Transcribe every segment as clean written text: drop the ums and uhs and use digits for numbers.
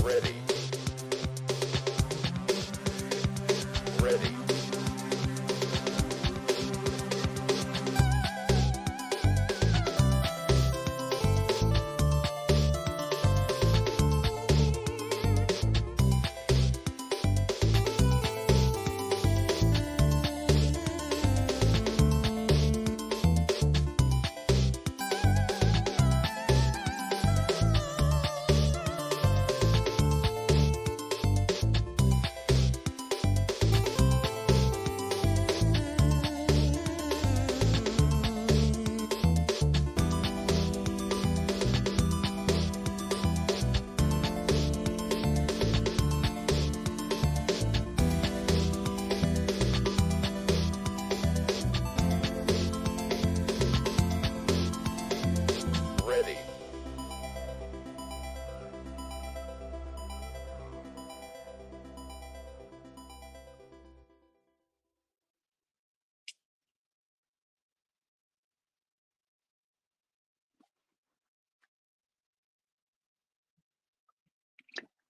Ready. Ready. Ready.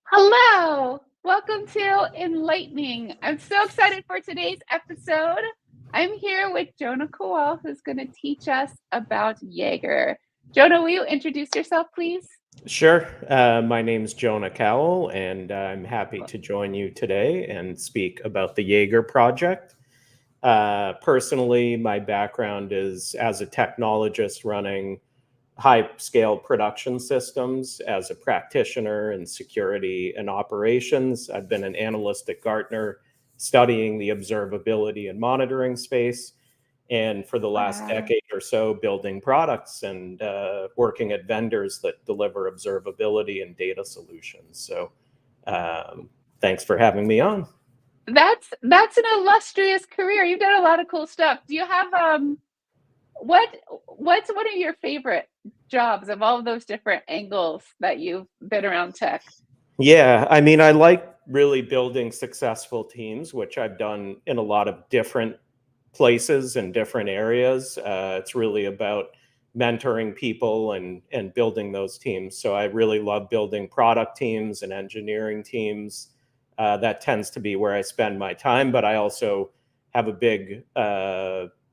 Hello, welcome to Enlightning. I'm so excited for today's episode. I'm here with Jonah Kowall, who's going to teach us about Jaeger. Jonah, will you introduce yourself, please? Sure. My name's Jonah Kowall, and I'm happy to join you today and speak about the Jaeger project. Personally, my background is as a technologist running high-scale production systems as a practitioner in security and operations. I've been an analyst at Gartner studying the observability and monitoring space. And for the last decade or so, building products and working at vendors that deliver observability and data solutions. So thanks for having me on. That's an illustrious career. You've done a lot of cool stuff. Do you have what's one of your favorite jobs of all of those different angles that you've been around tech? Yeah, I mean, I like really building successful teams, which I've done in a lot of different places and different areas. It's really about mentoring people and building those teams. So I really love building product teams and engineering teams. That tends to be where I spend my time, but I also have a big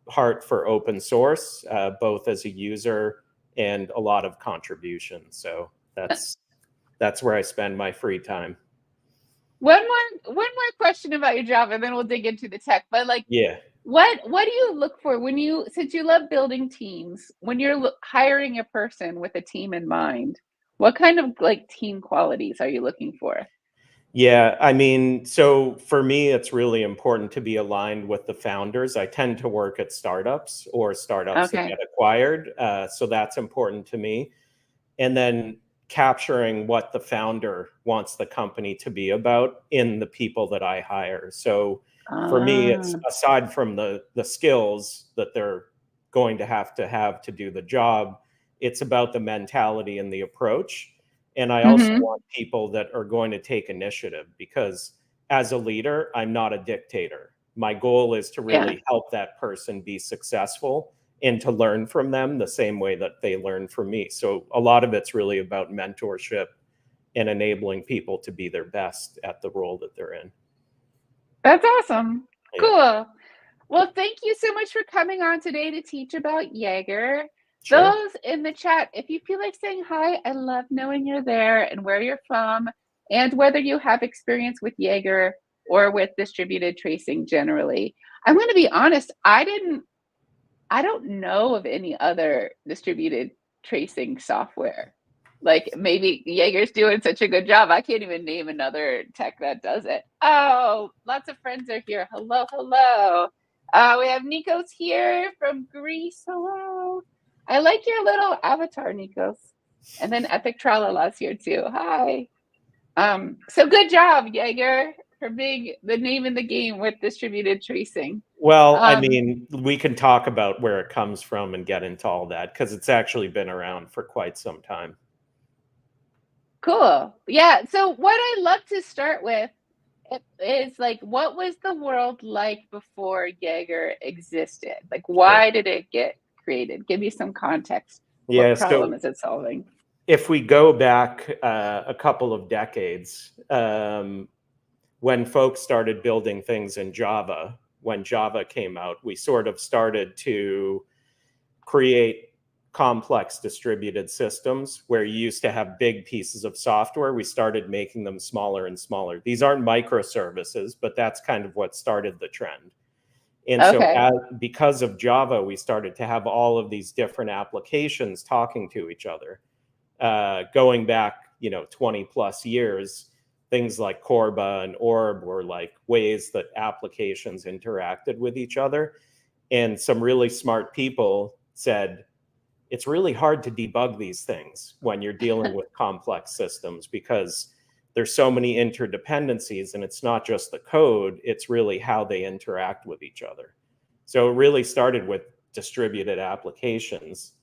heart for open source, both as a user and a lot of contribution. So that's where I spend my free time. One more question about your job, and then we'll dig into the tech. But Yeah. What do you look for since you love building teams, when you're hiring a person with a team in mind? What kind of team qualities are you looking for? Yeah, I mean, so for me, it's really important to be aligned with the founders. I tend to work at startups or startups that Okay. get acquired. So that's important to me. And then capturing what the founder wants the company to be about in the people that I hire. So for me, it's aside from the skills that they're going to have to do the job, it's about the mentality and the approach. And I also want people that are going to take initiative, because as a leader, I'm not a dictator. My goal is to really help that person be successful and to learn from them the same way that they learn from me. So a lot of it's really about mentorship and enabling people to be their best at the role that they're in. That's awesome. Yeah. Cool. Well, thank you so much for coming on today to teach about Jaeger. Sure. Those in the chat, if you feel like saying hi, I love knowing you're there and where you're from, and whether you have experience with Jaeger or with distributed tracing generally. I'm going to be honest, I don't know of any other distributed tracing software. Like, maybe Jaeger's doing such a good job, I can't even name another tech that does it. Oh, lots of friends are here. Hello, hello. We have Nikos here from Greece. Hello. I like your little avatar, Nikos. And then Epic Tralala's here too. Hi. So good job, Jaeger, for being the name in the game with distributed tracing. Well, I mean, we can talk about where it comes from and get into all that, because it's actually been around for quite some time. Cool. Yeah. So what I love to start with is what was the world like before Jaeger existed? Like, why did it get created? Give me some context. Yeah, What problem is it solving? if we go back a couple of decades, when folks started building things in Java, when Java came out, we sort of started to create complex distributed systems where you used to have big pieces of software. We started making them smaller and smaller. These aren't microservices, but that's kind of what started the trend. And Okay. so because of Java, we started to have all of these different applications talking to each other. Going back, 20 plus years, things like Corba and Orb were like ways that applications interacted with each other. And some really smart people said, it's really hard to debug these things when you're dealing with complex systems because there's so many interdependencies, and it's not just the code, it's really how they interact with each other. So it really started with distributed applications.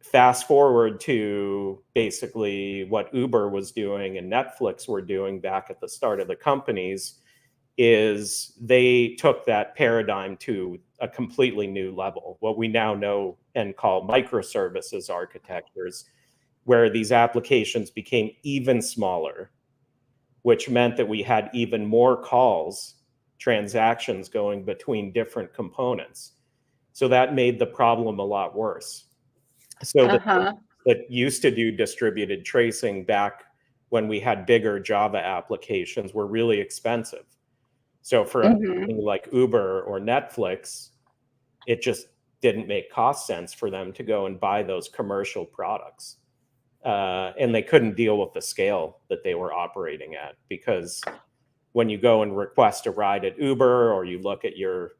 Fast forward to basically what Uber was doing and Netflix were doing back at the start of the companies, is they took that paradigm to a completely new level, what we now know and call microservices architectures, where these applications became even smaller, which meant that we had even more calls, transactions going between different components. So that made the problem a lot worse. So that used to do distributed tracing back when we had bigger Java applications were really expensive. So for a company like Uber or Netflix, it just didn't make cost sense for them to go and buy those commercial products. And they couldn't deal with the scale that they were operating at, because when you go and request a ride at Uber, or you look at your,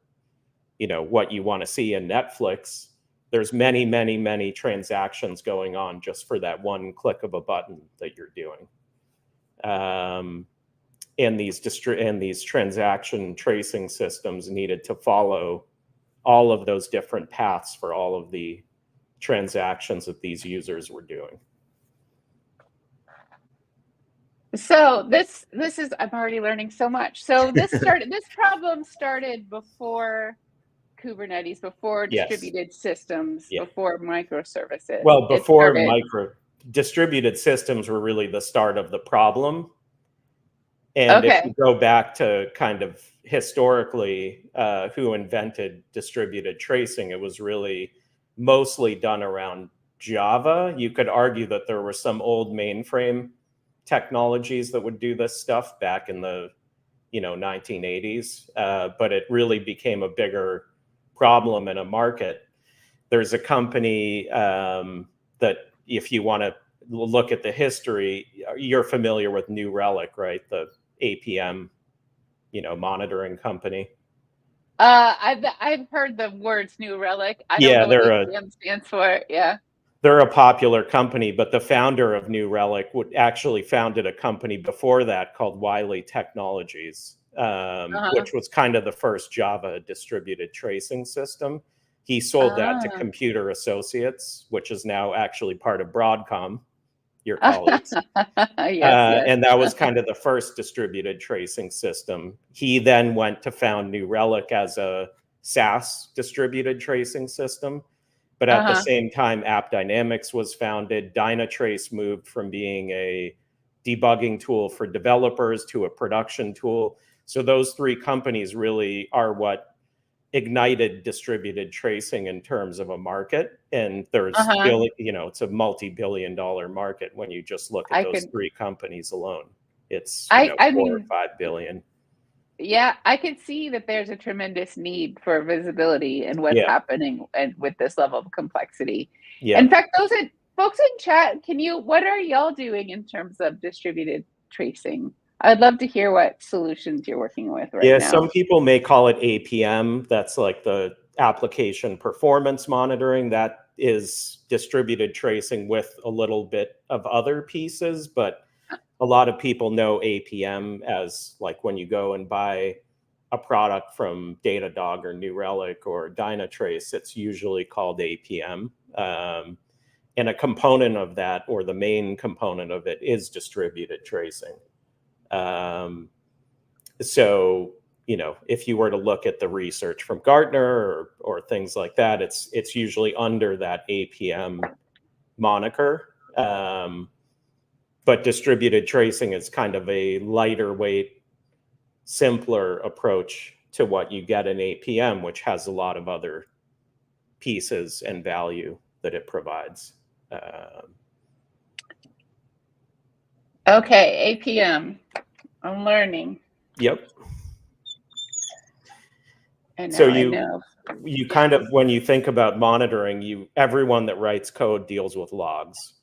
what you want to see in Netflix, there's many, many, many transactions going on just for that one click of a button that you're doing. And these transaction tracing systems needed to follow all of those different paths for all of the transactions that these users were doing. So this is, I'm already learning so much. So this problem started before Kubernetes, before distributed systems, before microservices. Well, before distributed systems were really the start of the problem. And if you go back to kind of historically who invented distributed tracing, it was really mostly done around Java. You could argue that there were some old mainframe technologies that would do this stuff back in the 1980s, but it really became a bigger problem in a market. There's a company that, if you want to look at the history, you're familiar with New Relic, right? The APM, monitoring company. I've heard the words New Relic. I don't know what APM stands for. Yeah. They're a popular company, but the founder of New Relic actually founded a company before that called Wiley Technologies, which was kind of the first Java distributed tracing system. He sold that to Computer Associates, which is now actually part of Broadcom, your colleagues. Yes. And that was kind of the first distributed tracing system. He then went to found New Relic as a SaaS distributed tracing system. But at the same time, AppDynamics was founded. Dynatrace moved from being a debugging tool for developers to a production tool. So those three companies really are what ignited distributed tracing in terms of a market. And there's it's a multi-billion-dollar market when you just look at those three companies alone. It's 4 or 5 billion. Yeah, I can see that there's a tremendous need for visibility in what's happening and with this level of complexity. Yeah. In fact, folks in chat, what are y'all doing in terms of distributed tracing? I'd love to hear what solutions you're working with right now. Yeah, some people may call it APM. That's like the application performance monitoring. That is distributed tracing with a little bit of other pieces, but a lot of people know APM as like when you go and buy a product from Datadog or New Relic or Dynatrace, it's usually called APM. And a component of that, or the main component of it, is distributed tracing. So, if you were to look at the research from Gartner or things like that, it's usually under that APM moniker. But distributed tracing is kind of a lighter weight, simpler approach to what you get in APM, which has a lot of other pieces and value that it provides. Okay, APM. I'm learning. Yep. And now So I know. you kind of, when you think about monitoring, everyone that writes code deals with logs.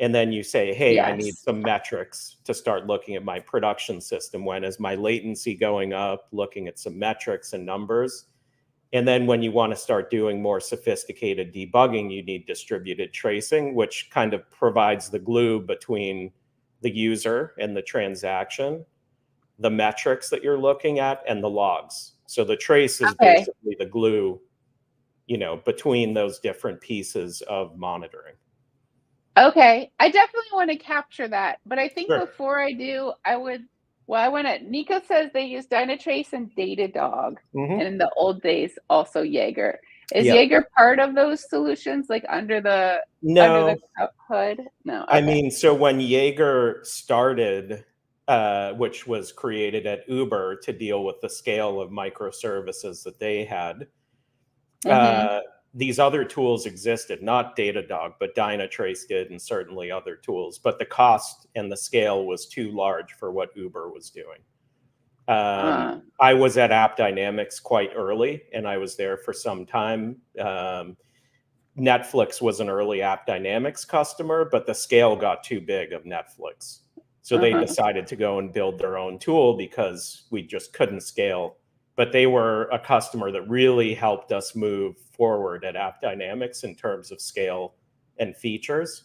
And then you say, hey, I need Yes. some metrics to start looking at my production system. When is my latency going up? Looking at some metrics and numbers. And then when you want to start doing more sophisticated debugging, you need distributed tracing, which kind of provides the glue between the user and the transaction, the metrics that you're looking at, and the logs. So the trace is basically the glue, between those different pieces of monitoring. Okay, I definitely want to capture that, but I think Sure. before I do, I want to, Nico says they use Dynatrace and Datadog, and in the old days, also Jaeger. Is Jaeger part of those solutions, like under the hood? No. Okay. I mean, so when Jaeger started, which was created at Uber to deal with the scale of microservices that they had, these other tools existed, not Datadog, but Dynatrace did, and certainly other tools. But the cost and the scale was too large for what Uber was doing. I was at AppDynamics quite early, and I was there for some time. Netflix was an early AppDynamics customer, but the scale got too big of Netflix. So they decided to go and build their own tool because we just couldn't scale. But they were a customer that really helped us move forward at AppDynamics in terms of scale and features.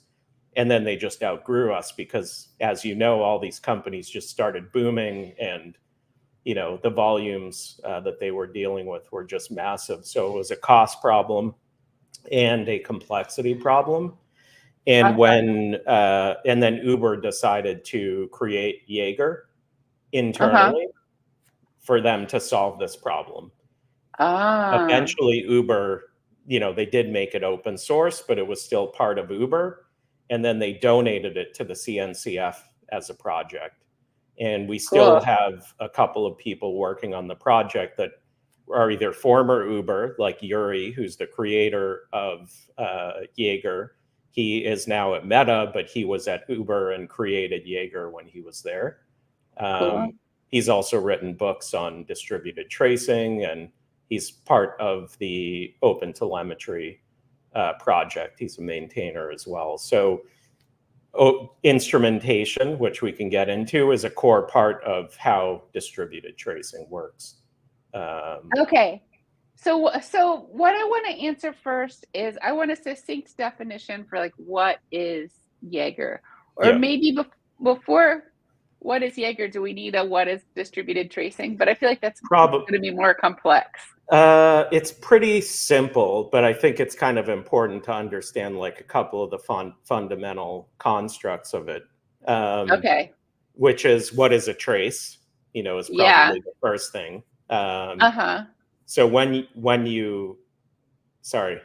And then they just outgrew us because, as you know, all these companies just started booming, and the volumes that they were dealing with were just massive. So it was a cost problem and a complexity problem. And and then Uber decided to create Jaeger internally for them to solve this problem. Eventually Uber, they did make it open source, but it was still part of Uber. And then they donated it to the CNCF as a project. And we still have a couple of people working on the project that are either former Uber, like Yuri, who's the creator of Jaeger. He is now at Meta, but he was at Uber and created Jaeger when he was there. He's also written books on distributed tracing, and he's part of the OpenTelemetry project. He's a maintainer as well. So instrumentation, which we can get into, is a core part of how distributed tracing works. Okay. So what I want to answer first is I want a succinct definition for what is Jaeger, or maybe before what is Jaeger, do we need a what is distributed tracing? But I feel like that's probably going to be more complex. It's pretty simple, but I think it's kind of important to understand a couple of the fundamental constructs of it. Which is, what is a trace? Is probably the first thing. So when you, sorry.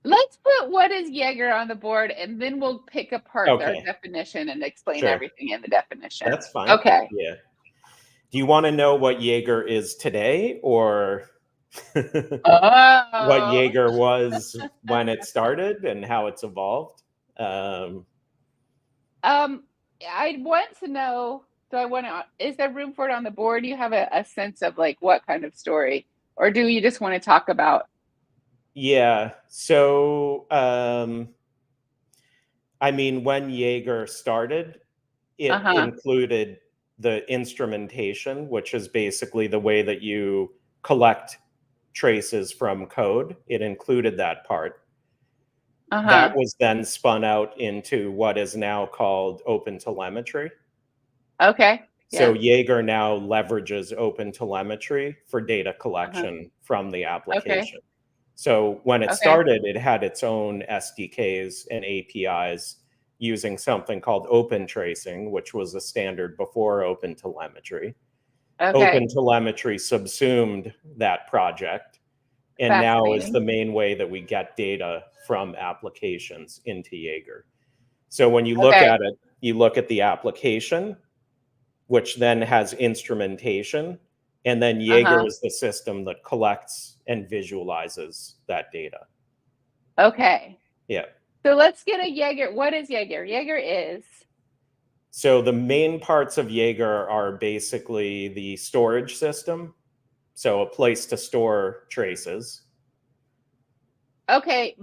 Let's put what is Jaeger on the board, and then we'll pick apart our definition and explain everything in the definition. That's fine. Okay. Yeah. Do you want to know what Jaeger is today, or what Jaeger was when it started and how it's evolved? I want to know. Is there room for it on the board? Do you have a sense of what kind of story, or do you just want to talk about? Yeah. So, I mean, when Jaeger started, it included the instrumentation, which is basically the way that you collect traces from code. It included that part. That was then spun out into what is now called OpenTelemetry. Okay. So Jaeger now leverages OpenTelemetry for data collection from the application. So when it started, it had its own SDKs and APIs using something called Open Tracing, which was a standard before OpenTelemetry. OpenTelemetry subsumed that project, and now is the main way that we get data from applications into Jaeger. So when you look Okay. at it, you look at the application, which then has instrumentation, and then Jaeger is the system that collects and visualizes that data. Okay. Yeah. So let's get a Jaeger. What is Jaeger? Jaeger is. So the main parts of Jaeger are basically the storage system, so a place to store traces. Okay.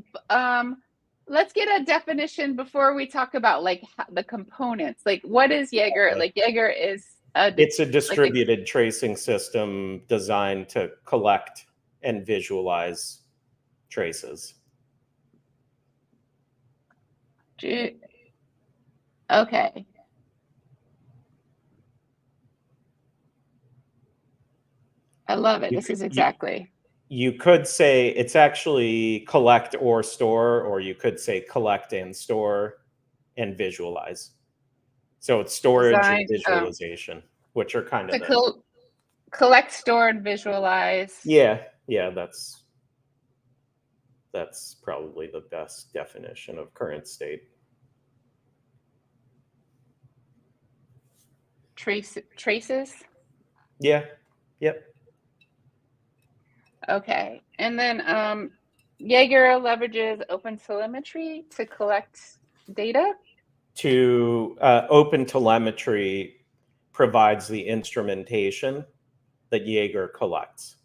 Let's get a definition before we talk about like the components. Like, what is Jaeger? Okay. Like, Jaeger is It's a distributed tracing system designed to collect and visualize traces. Okay. I love it. This is exactly. You could say it's actually collect or store, or you could say collect and store and visualize. So it's storage and visualization, which are kind of the collect, store, and visualize. Yeah, that's probably the best definition of current state. Traces? Yeah. Yep. Okay. And then Jaeger leverages OpenTelemetry to collect data? OpenTelemetry provides the instrumentation that Jaeger collects.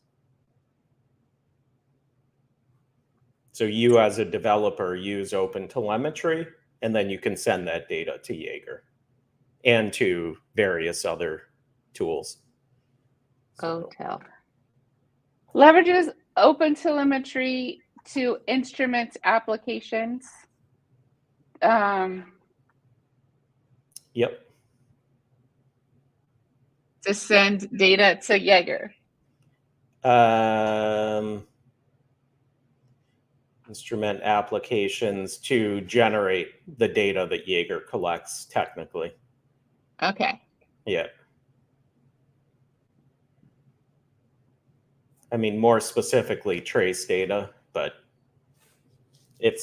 So you as a developer use OpenTelemetry, and then you can send that data to Jaeger and to various other tools. OTel. Leverages OpenTelemetry to instrument applications. Yep. To send data to Jaeger. Instrument applications to generate the data that Jaeger collects technically. Okay. Yeah. I mean, more specifically, trace data, but it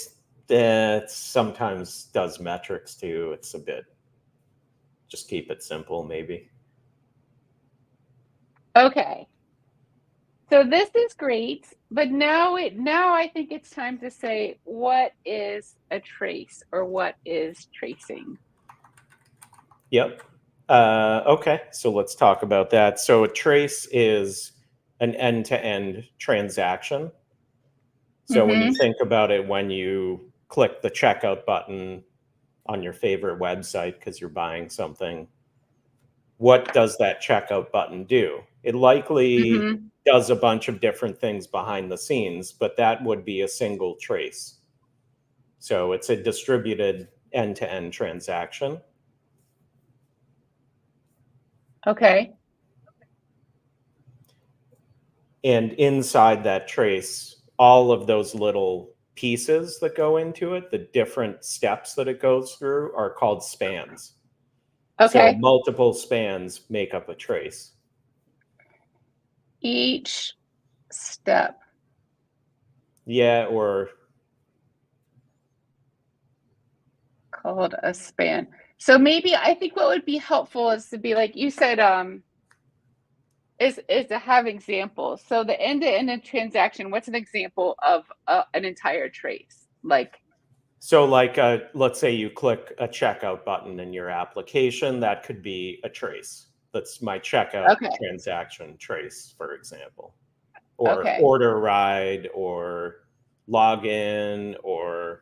sometimes does metrics too. It's a bit, just keep it simple, maybe. Okay. So this is great, but now I think it's time to say, what is a trace or what is tracing? Yep. Okay, so let's talk about that. So a trace is an end-to-end transaction. So when you think about it, when you click the checkout button on your favorite website because you're buying something, what does that checkout button do? It likely does a bunch of different things behind the scenes, but that would be a single trace. So it's a distributed end-to-end transaction. Okay. And inside that trace, all of those little pieces that go into it, the different steps that it goes through, are called spans. Okay. So multiple spans make up a trace. Each step. Yeah, or called a span. So maybe I think what would be helpful is to be like you said, is to have examples. So the end-to-end transaction, what's an example of an entire trace? Like, so like let's say you click a checkout button in your application, that could be a trace. That's my checkout transaction trace, for example. Or order ride, or login, or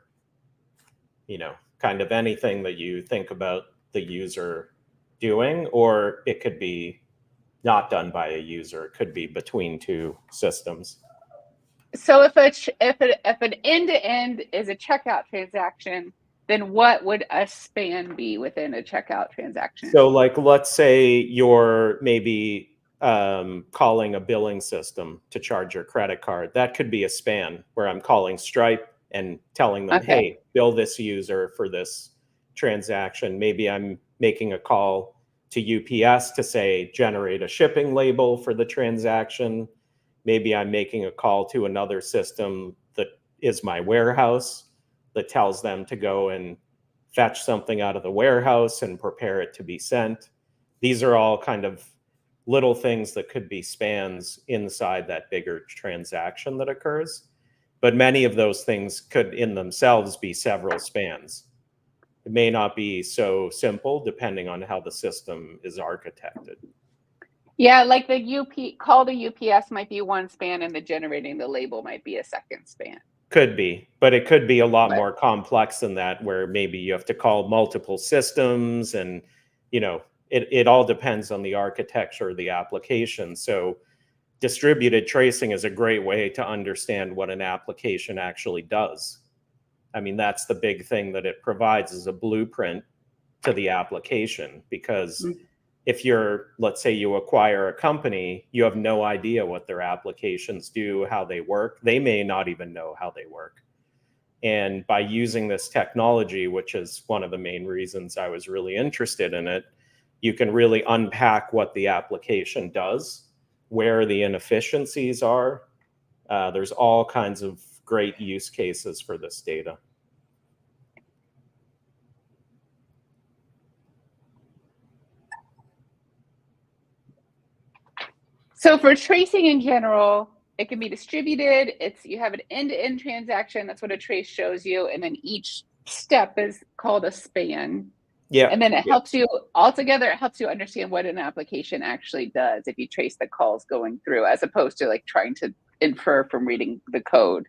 kind of anything that you think about the user doing, or it could be not done by a user. It could be between two systems. So if an end-to-end is a checkout transaction, then what would a span be within a checkout transaction? So like, let's say you're maybe calling a billing system to charge your credit card. That could be a span where I'm calling Stripe and telling them, hey, bill this user for this transaction. Maybe I'm making a call to UPS to say, generate a shipping label for the transaction. Maybe I'm making a call to another system that is my warehouse that tells them to go and fetch something out of the warehouse and prepare it to be sent. These are all kind of little things that could be spans inside that bigger transaction that occurs. But many of those things could in themselves be several spans. It may not be so simple depending on how the system is architected. Yeah, like the call to UPS might be one span and the generating the label might be a second span. Could be, but it could be a lot But- more complex than that, where maybe you have to call multiple systems, and it all depends on the architecture of the application. So distributed tracing is a great way to understand what an application actually does. I mean, that's the big thing that it provides, is a blueprint to the application. Because if let's say you acquire a company, you have no idea what their applications do, how they work. They may not even know how they work. And by using this technology, which is one of the main reasons I was really interested in it, you can really unpack what the application does, where the inefficiencies are. There's all kinds of great use cases for this data. So for tracing in general, it can be distributed. You have an end-to-end transaction. That's what a trace shows you. And then each step is called a span. Yeah. And then it helps you altogether. It helps you understand what an application actually does if you trace the calls going through, as opposed to like trying to infer from reading the code.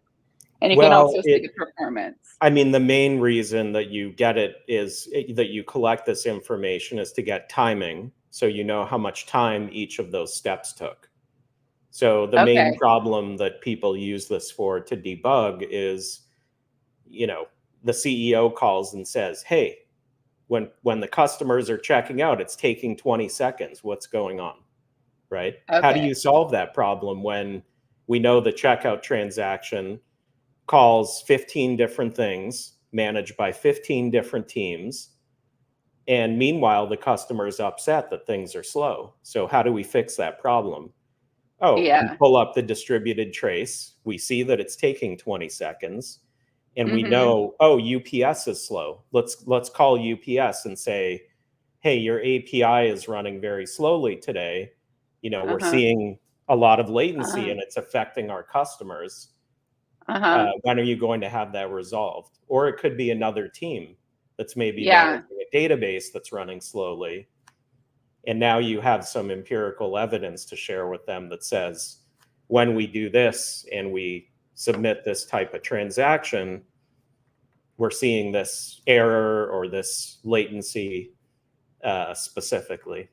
And you can also see the performance. I mean, the main reason that you get it is that you collect this information is to get timing. So you know how much time each of those steps took. So the main problem that people use this for to debug is, the CEO calls and says, hey, when the customers are checking out, it's taking 20 seconds. What's going on, right? How do you solve that problem when we know the checkout transaction calls 15 different things managed by 15 different teams? And meanwhile, the customer is upset that things are slow. So how do we fix that problem? We pull up the distributed trace. We see that it's taking 20 seconds. And we know, UPS is slow. Let's call UPS and say, hey, your API is running very slowly today. We're seeing a lot of latency and it's affecting our customers. When are you going to have that resolved? Or it could be another team that's maybe managing a database that's running slowly. And now you have some empirical evidence to share with them that says, when we do this and we submit this type of transaction, we're seeing this error or this latency specifically.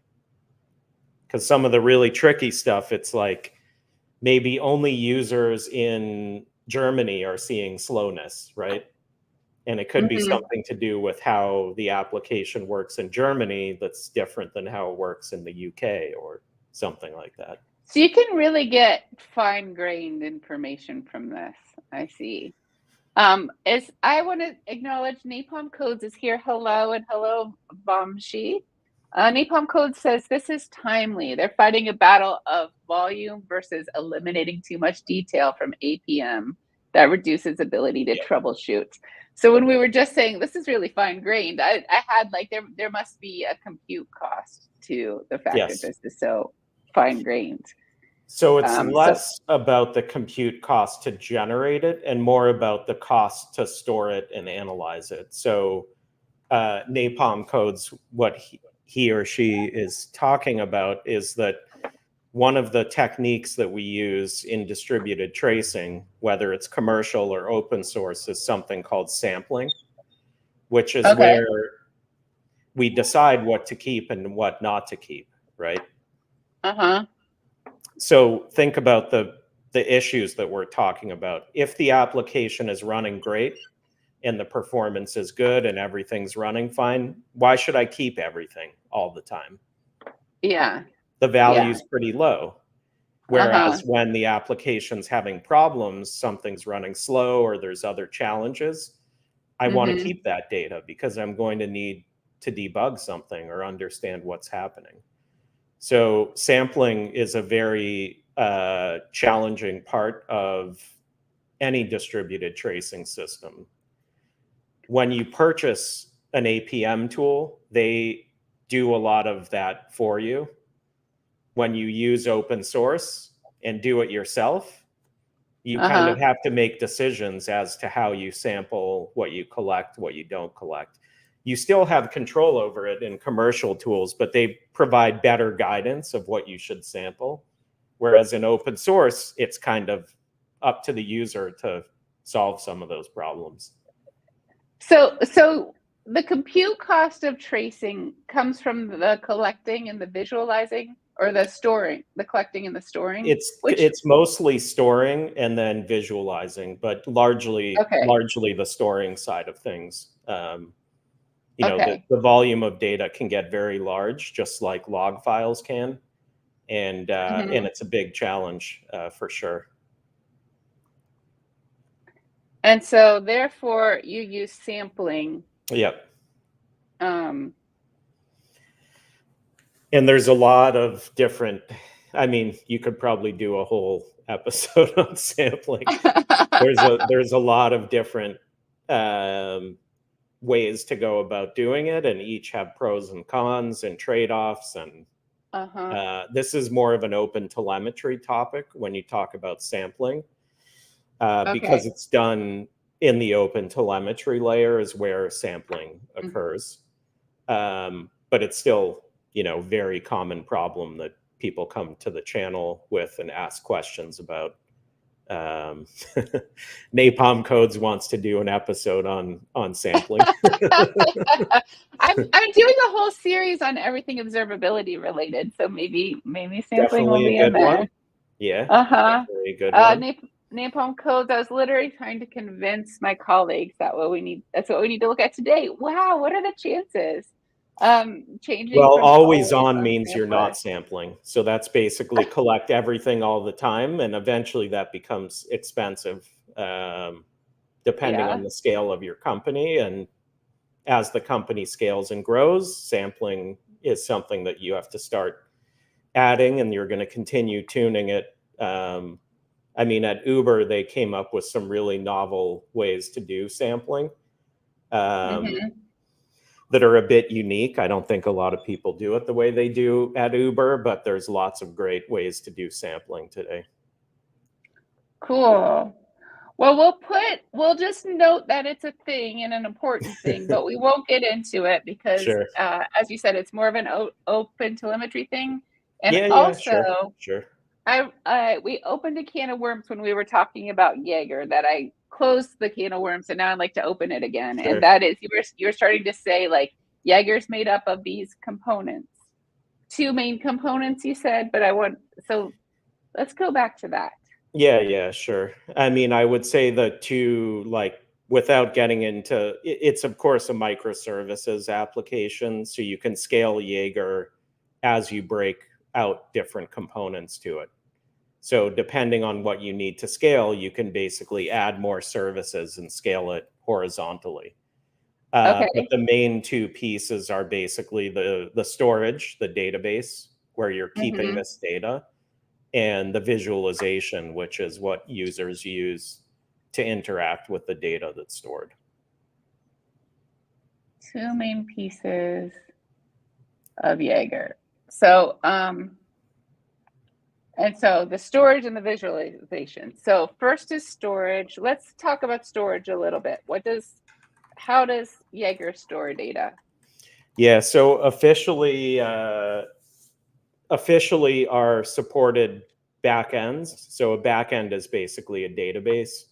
Because some of the really tricky stuff, it's like maybe only users in Germany are seeing slowness, right? And it could be something to do with how the application works in Germany that's different than how it works in the UK or something like that. So you can really get fine-grained information from this. I see. I want to acknowledge Napalm Codes is here. Hello, and hello, Vamshi. Napalm Codes says this is timely. They're fighting a battle of volume versus eliminating too much detail from APM that reduces ability to troubleshoot. So when we were just saying this is really fine-grained, I had like there must be a compute cost to the fact that this is so fine-grained. So it's less about the compute cost to generate it and more about the cost to store it and analyze it. So Napalm Codes, what he or she is talking about is that one of the techniques that we use in distributed tracing, whether it's commercial or open source, is something called sampling, which is where we decide what to keep and what not to keep, right? So think about the issues that we're talking about. If the application is running great and the performance is good and everything's running fine, why should I keep everything all the time? The value is pretty low. Whereas when the application's having problems, something's running slow or there's other challenges, I want to keep that data because I'm going to need to debug something or understand what's happening. So sampling is a very challenging part of any distributed tracing system. When you purchase an APM tool, they do a lot of that for you. When you use open source and do it yourself, you kind of have to make decisions as to how you sample, what you collect, what you don't collect. You still have control over it in commercial tools, but they provide better guidance of what you should sample. Whereas in open source, it's kind of up to the user to solve some of those problems. So the compute cost of tracing comes from the collecting and the visualizing, or the storing, the collecting and the storing? It's mostly storing and then visualizing, but largely the storing side of things. You know, the volume of data can get very large, just like log files can. And it's a big challenge for sure. And so therefore you use sampling. Yep. And there's a lot of different, I mean, you could probably do a whole episode on sampling. There's a lot of different ways to go about doing it, and each have pros and cons and trade-offs. And this is more of an open telemetry topic when you talk about sampling, because it's done in the open telemetry layer is where sampling occurs. But it's still, you know, very common problem that people come to the channel with and ask questions about. Napalm Codes wants to do an episode on sampling. I'm doing a whole series on everything observability related, so maybe sampling will be in there. One. Yeah. Definitely a good one. Napalm Codes. I was literally trying to convince my colleagues that's what we need to look at today. Wow, what are the chances? Changing. Well, always on means you're not sampling. So that's basically collect everything all the time, and eventually that becomes expensive, depending on the scale of your company. And as the company scales and grows, sampling is something that you have to start adding, and you're going to continue tuning it. I mean, at Uber, they came up with some really novel ways to do sampling. That are a bit unique. I don't think a lot of people do it the way they do at Uber, but there's lots of great ways to do sampling today. Cool. Well, we'll just note that it's a thing and an important thing, but we won't get into it because, as you said, it's more of an open telemetry thing. And we opened a can of worms when we were talking about Jaeger, that I closed the can of worms and now I'd like to open it again. And that is, you're starting to say, like, Jaeger's made up of these components, 2 main components you said, but so let's go back to that. Yeah, sure. I mean, I would say the 2, like, without getting into, it's of course a microservices application, so you can scale Jaeger as you break out different components to it. So depending on what you need to scale, you can basically add more services and scale it horizontally. But the main 2 pieces are basically the storage, the database, where you're keeping this data, and the visualization, which is what users use to interact with the data that's stored. 2 main pieces of Jaeger. So, and so the storage and the visualization. So first is storage. Let's talk about storage a little bit. How does Jaeger store data? Yeah, so officially are supported backends. So a backend is basically a database.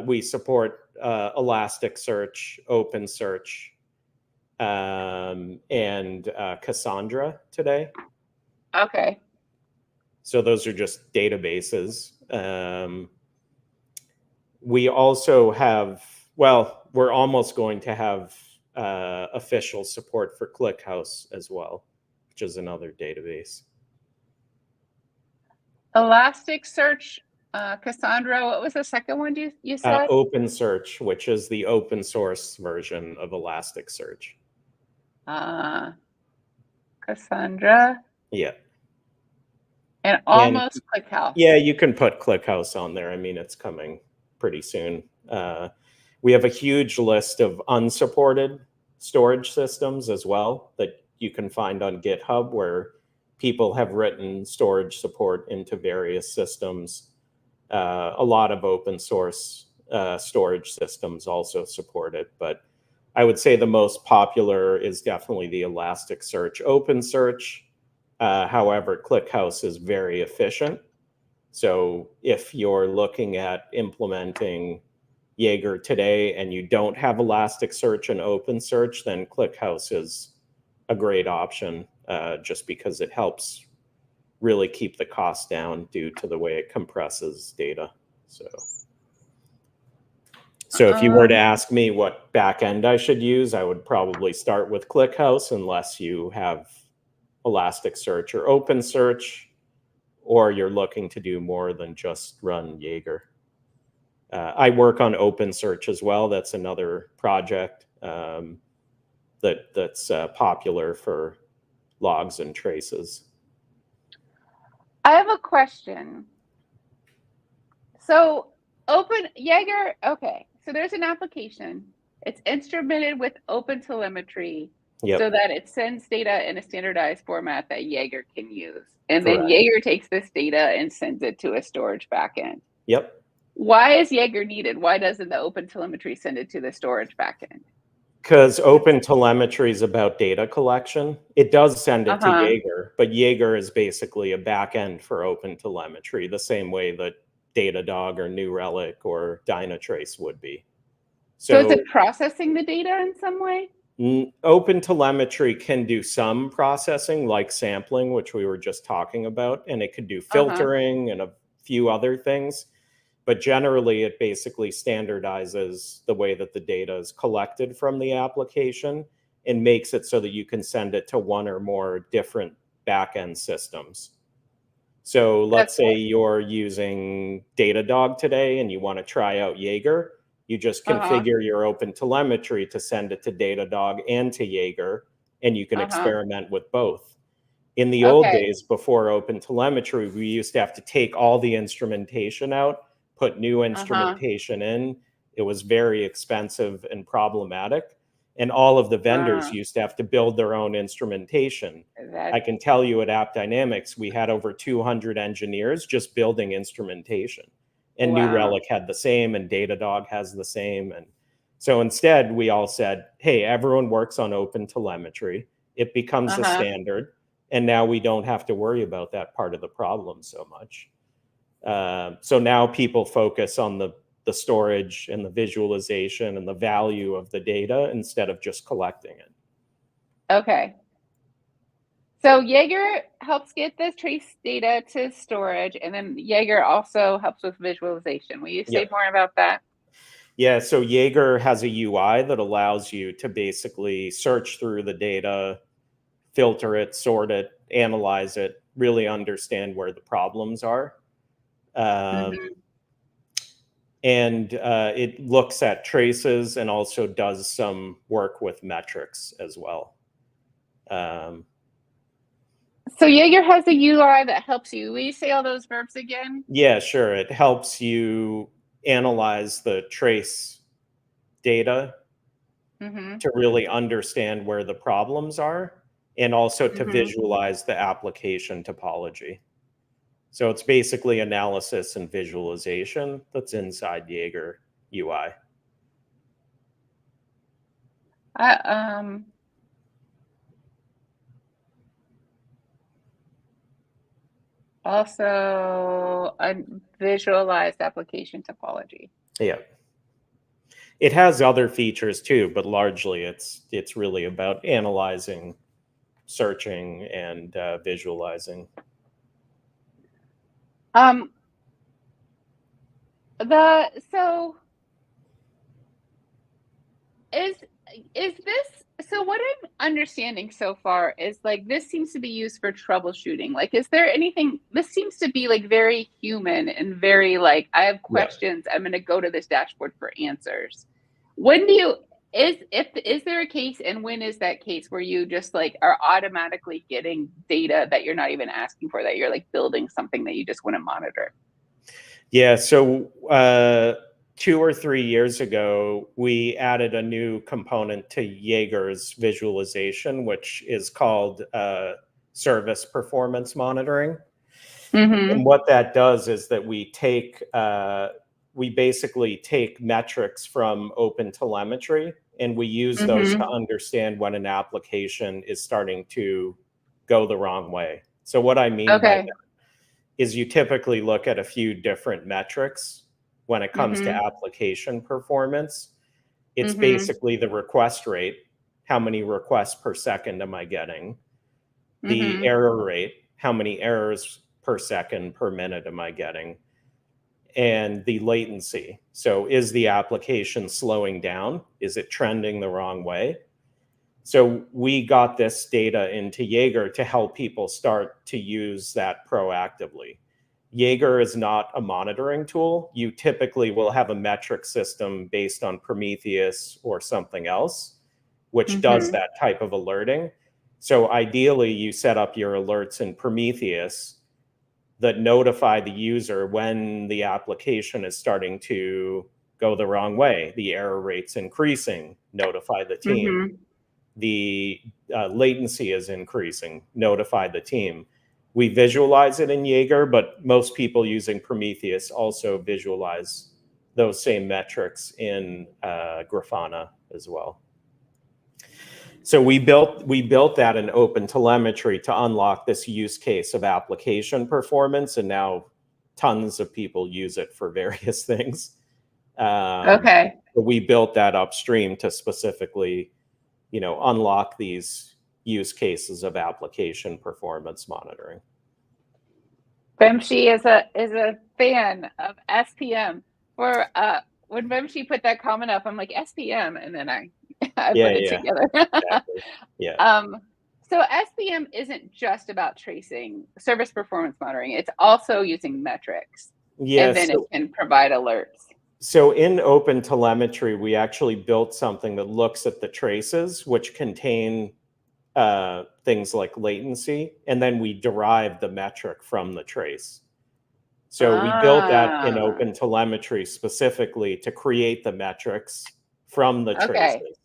We support Elasticsearch, OpenSearch, and Cassandra today. Okay. So those are just databases. We also have, we're almost going to have official support for ClickHouse as well, which is another database. Elasticsearch, Cassandra, what was the second one you said? OpenSearch, which is the open source version of Elasticsearch. Cassandra. Yeah. And almost ClickHouse. Yeah, you can put ClickHouse on there. I mean, it's coming pretty soon. We have a huge list of unsupported storage systems as well that you can find on GitHub, where people have written storage support into various systems. A lot of open source storage systems also support it, but I would say the most popular is definitely the Elasticsearch OpenSearch. However, ClickHouse is very efficient. So if you're looking at implementing Jaeger today and you don't have Elasticsearch and OpenSearch, then ClickHouse is a great option, just because it helps really keep the cost down due to the way it compresses data. So if you were to ask me what backend I should use, I would probably start with ClickHouse unless you have Elasticsearch or OpenSearch, or you're looking to do more than just run Jaeger. I work on OpenSearch as well. That's another project that's popular for logs and traces. I have a question. So Jaeger, okay. So there's an application. It's instrumented with OpenTelemetry, Yep. so that it sends data in a standardized format that Jaeger can use. And then Correct. Jaeger takes this data and sends it to a storage backend. Yep. Why is Jaeger needed? Why doesn't the OpenTelemetry send it to the storage backend? Because OpenTelemetry is about data collection. It does send it to Jaeger, but Jaeger is basically a backend for OpenTelemetry, the same way that Datadog or New Relic or Dynatrace would be. So is it processing the data in some way? OpenTelemetry can do some processing, like sampling, which we were just talking about, and it could do filtering and a few other things. But generally, it basically standardizes the way that the data is collected from the application and makes it so that you can send it to one or more different backend systems. So let's say you're using Datadog today and you want to try out Jaeger. You just configure your OpenTelemetry to send it to Datadog and to Jaeger, and you can experiment with both. In the old days, before OpenTelemetry, we used to have to take all the instrumentation out, put new instrumentation in. It was very expensive and problematic. And all of the vendors used to have to build their own instrumentation. I can tell you at AppDynamics, we had over 200 engineers just building instrumentation. And New Relic had the same, and Datadog has the same. And so instead, we all said, hey, everyone works on OpenTelemetry. It becomes a standard. And now we don't have to worry about that part of the problem so much. So now people focus on the storage and the visualization and the value of the data instead of just collecting it. Okay. So Jaeger helps get the trace data to storage, and then Jaeger also helps with visualization. Will you say more about that? Yeah, so Jaeger has a UI that allows you to basically search through the data, filter it, sort it, analyze it, really understand where the problems are. And it looks at traces and also does some work with metrics as well. So Jaeger has a UI that helps you. Will you say all those verbs again? Yeah, sure. It helps you analyze the trace data to really understand where the problems are, and also to visualize the application topology. So it's basically analysis and visualization that's inside Jaeger UI. Also, a visualized application topology. Yeah. It has other features too, but largely it's really about analyzing, searching, and visualizing. Is this, so what I'm understanding so far is like this seems to be used for troubleshooting. Like, is there anything, this seems to be like very human and very like, I have questions, I'm going to go to this dashboard for answers. When do you, is there a case, and when is that case where you just like are automatically getting data that you're not even asking for, that you're like building something that you just want to monitor? Yeah, so 2 or 3 years ago, we added a new component to Jaeger's visualization, which is called service performance monitoring. And what that does is that we basically take metrics from OpenTelemetry, and we use those to understand when an application is starting to go the wrong way. So what I mean by that is you typically look at a few different metrics when it comes to application performance. It's basically the request rate. How many requests per second am I getting? The error rate. How many errors per second, per minute am I getting? And the latency. So is the application slowing down? Is it trending the wrong way? So we got this data into Jaeger to help people start to use that proactively. Jaeger is not a monitoring tool. You typically will have a metric system based on Prometheus or something else, which does that type of alerting. So ideally, you set up your alerts in Prometheus that notify the user when the application is starting to go the wrong way. The error rate's increasing, notify the team. The latency is increasing, notify the team. We visualize it in Jaeger, but most people using Prometheus also visualize those same metrics in Grafana as well. So we built that in OpenTelemetry to unlock this use case of application performance, and now tons of people use it for various things. But we built that upstream to specifically, unlock these use cases of application performance monitoring. Vemshi is a fan of SPM. When Vemshi put that comment up, I'm like, SPM, and then I put it together. Exactly. Yeah. So SPM isn't just about tracing service performance monitoring. It's also using metrics. Yeah, and then it can provide alerts. So in OpenTelemetry, we actually built something that looks at the traces, which contain things like latency, and then we derive the metric from the trace. So we built that in OpenTelemetry specifically to create the metrics from the traces.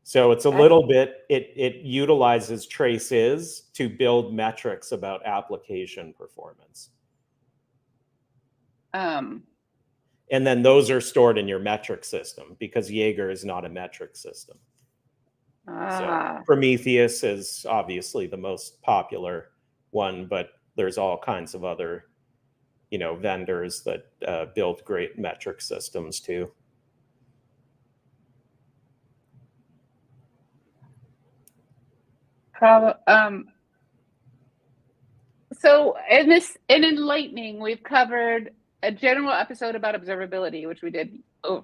So it's a little bit, it utilizes traces to build metrics about application performance. And then those are stored in your metric system because Jaeger is not a metric system. So Prometheus is obviously the most popular one, but there's all kinds of other, vendors that build great metric systems too. So in Enlightning, we've covered a general episode about observability, which we did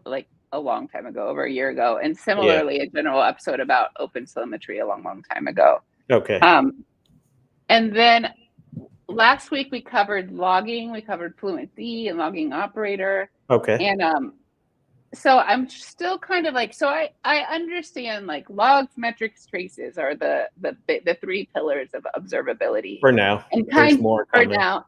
like a long time ago, over a year ago, and similarly a general episode about OpenTelemetry a long time ago. Okay. And then last week we covered logging, we covered Fluentd and logging operator. Okay. And so I'm still kind of like, so I understand like logs, metrics, traces are the three pillars of observability. For now. And There's more coming. For now.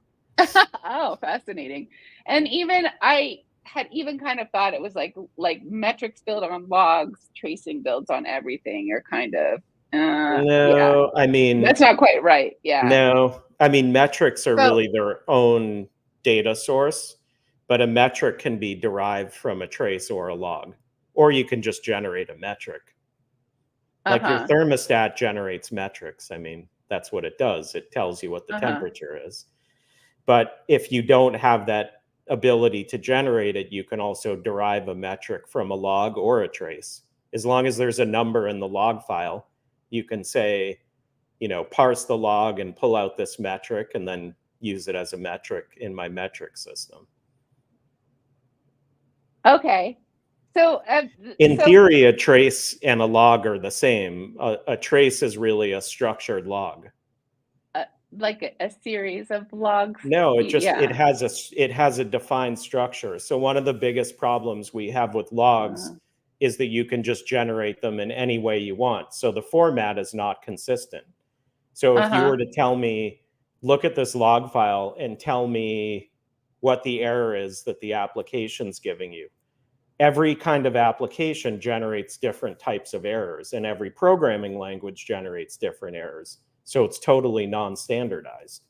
Oh, fascinating. And even I had even kind of thought it was like metrics build on logs, tracing builds on everything, or kind of no, I mean that's not quite right. Yeah. No, I mean metrics are really their own data source, but a metric can be derived from a trace or a log, or you can just generate a metric. Like your thermostat generates metrics. I mean, that's what it does. It tells you what the temperature is. But if you don't have that ability to generate it, you can also derive a metric from a log or a trace. As long as there's a number in the log file, you can say, parse the log and pull out this metric and then use it as a metric in my metric system. Okay. So in theory, a trace and a log are the same. A trace is really a structured log. Like a series of logs? No, it has a defined structure. So one of the biggest problems we have with logs is that you can just generate them in any way you want. So the format is not consistent. So if you were to tell me, look at this log file and tell me what the error is that the application's giving you. Every kind of application generates different types of errors, and every programming language generates different errors. So it's totally non-standardized.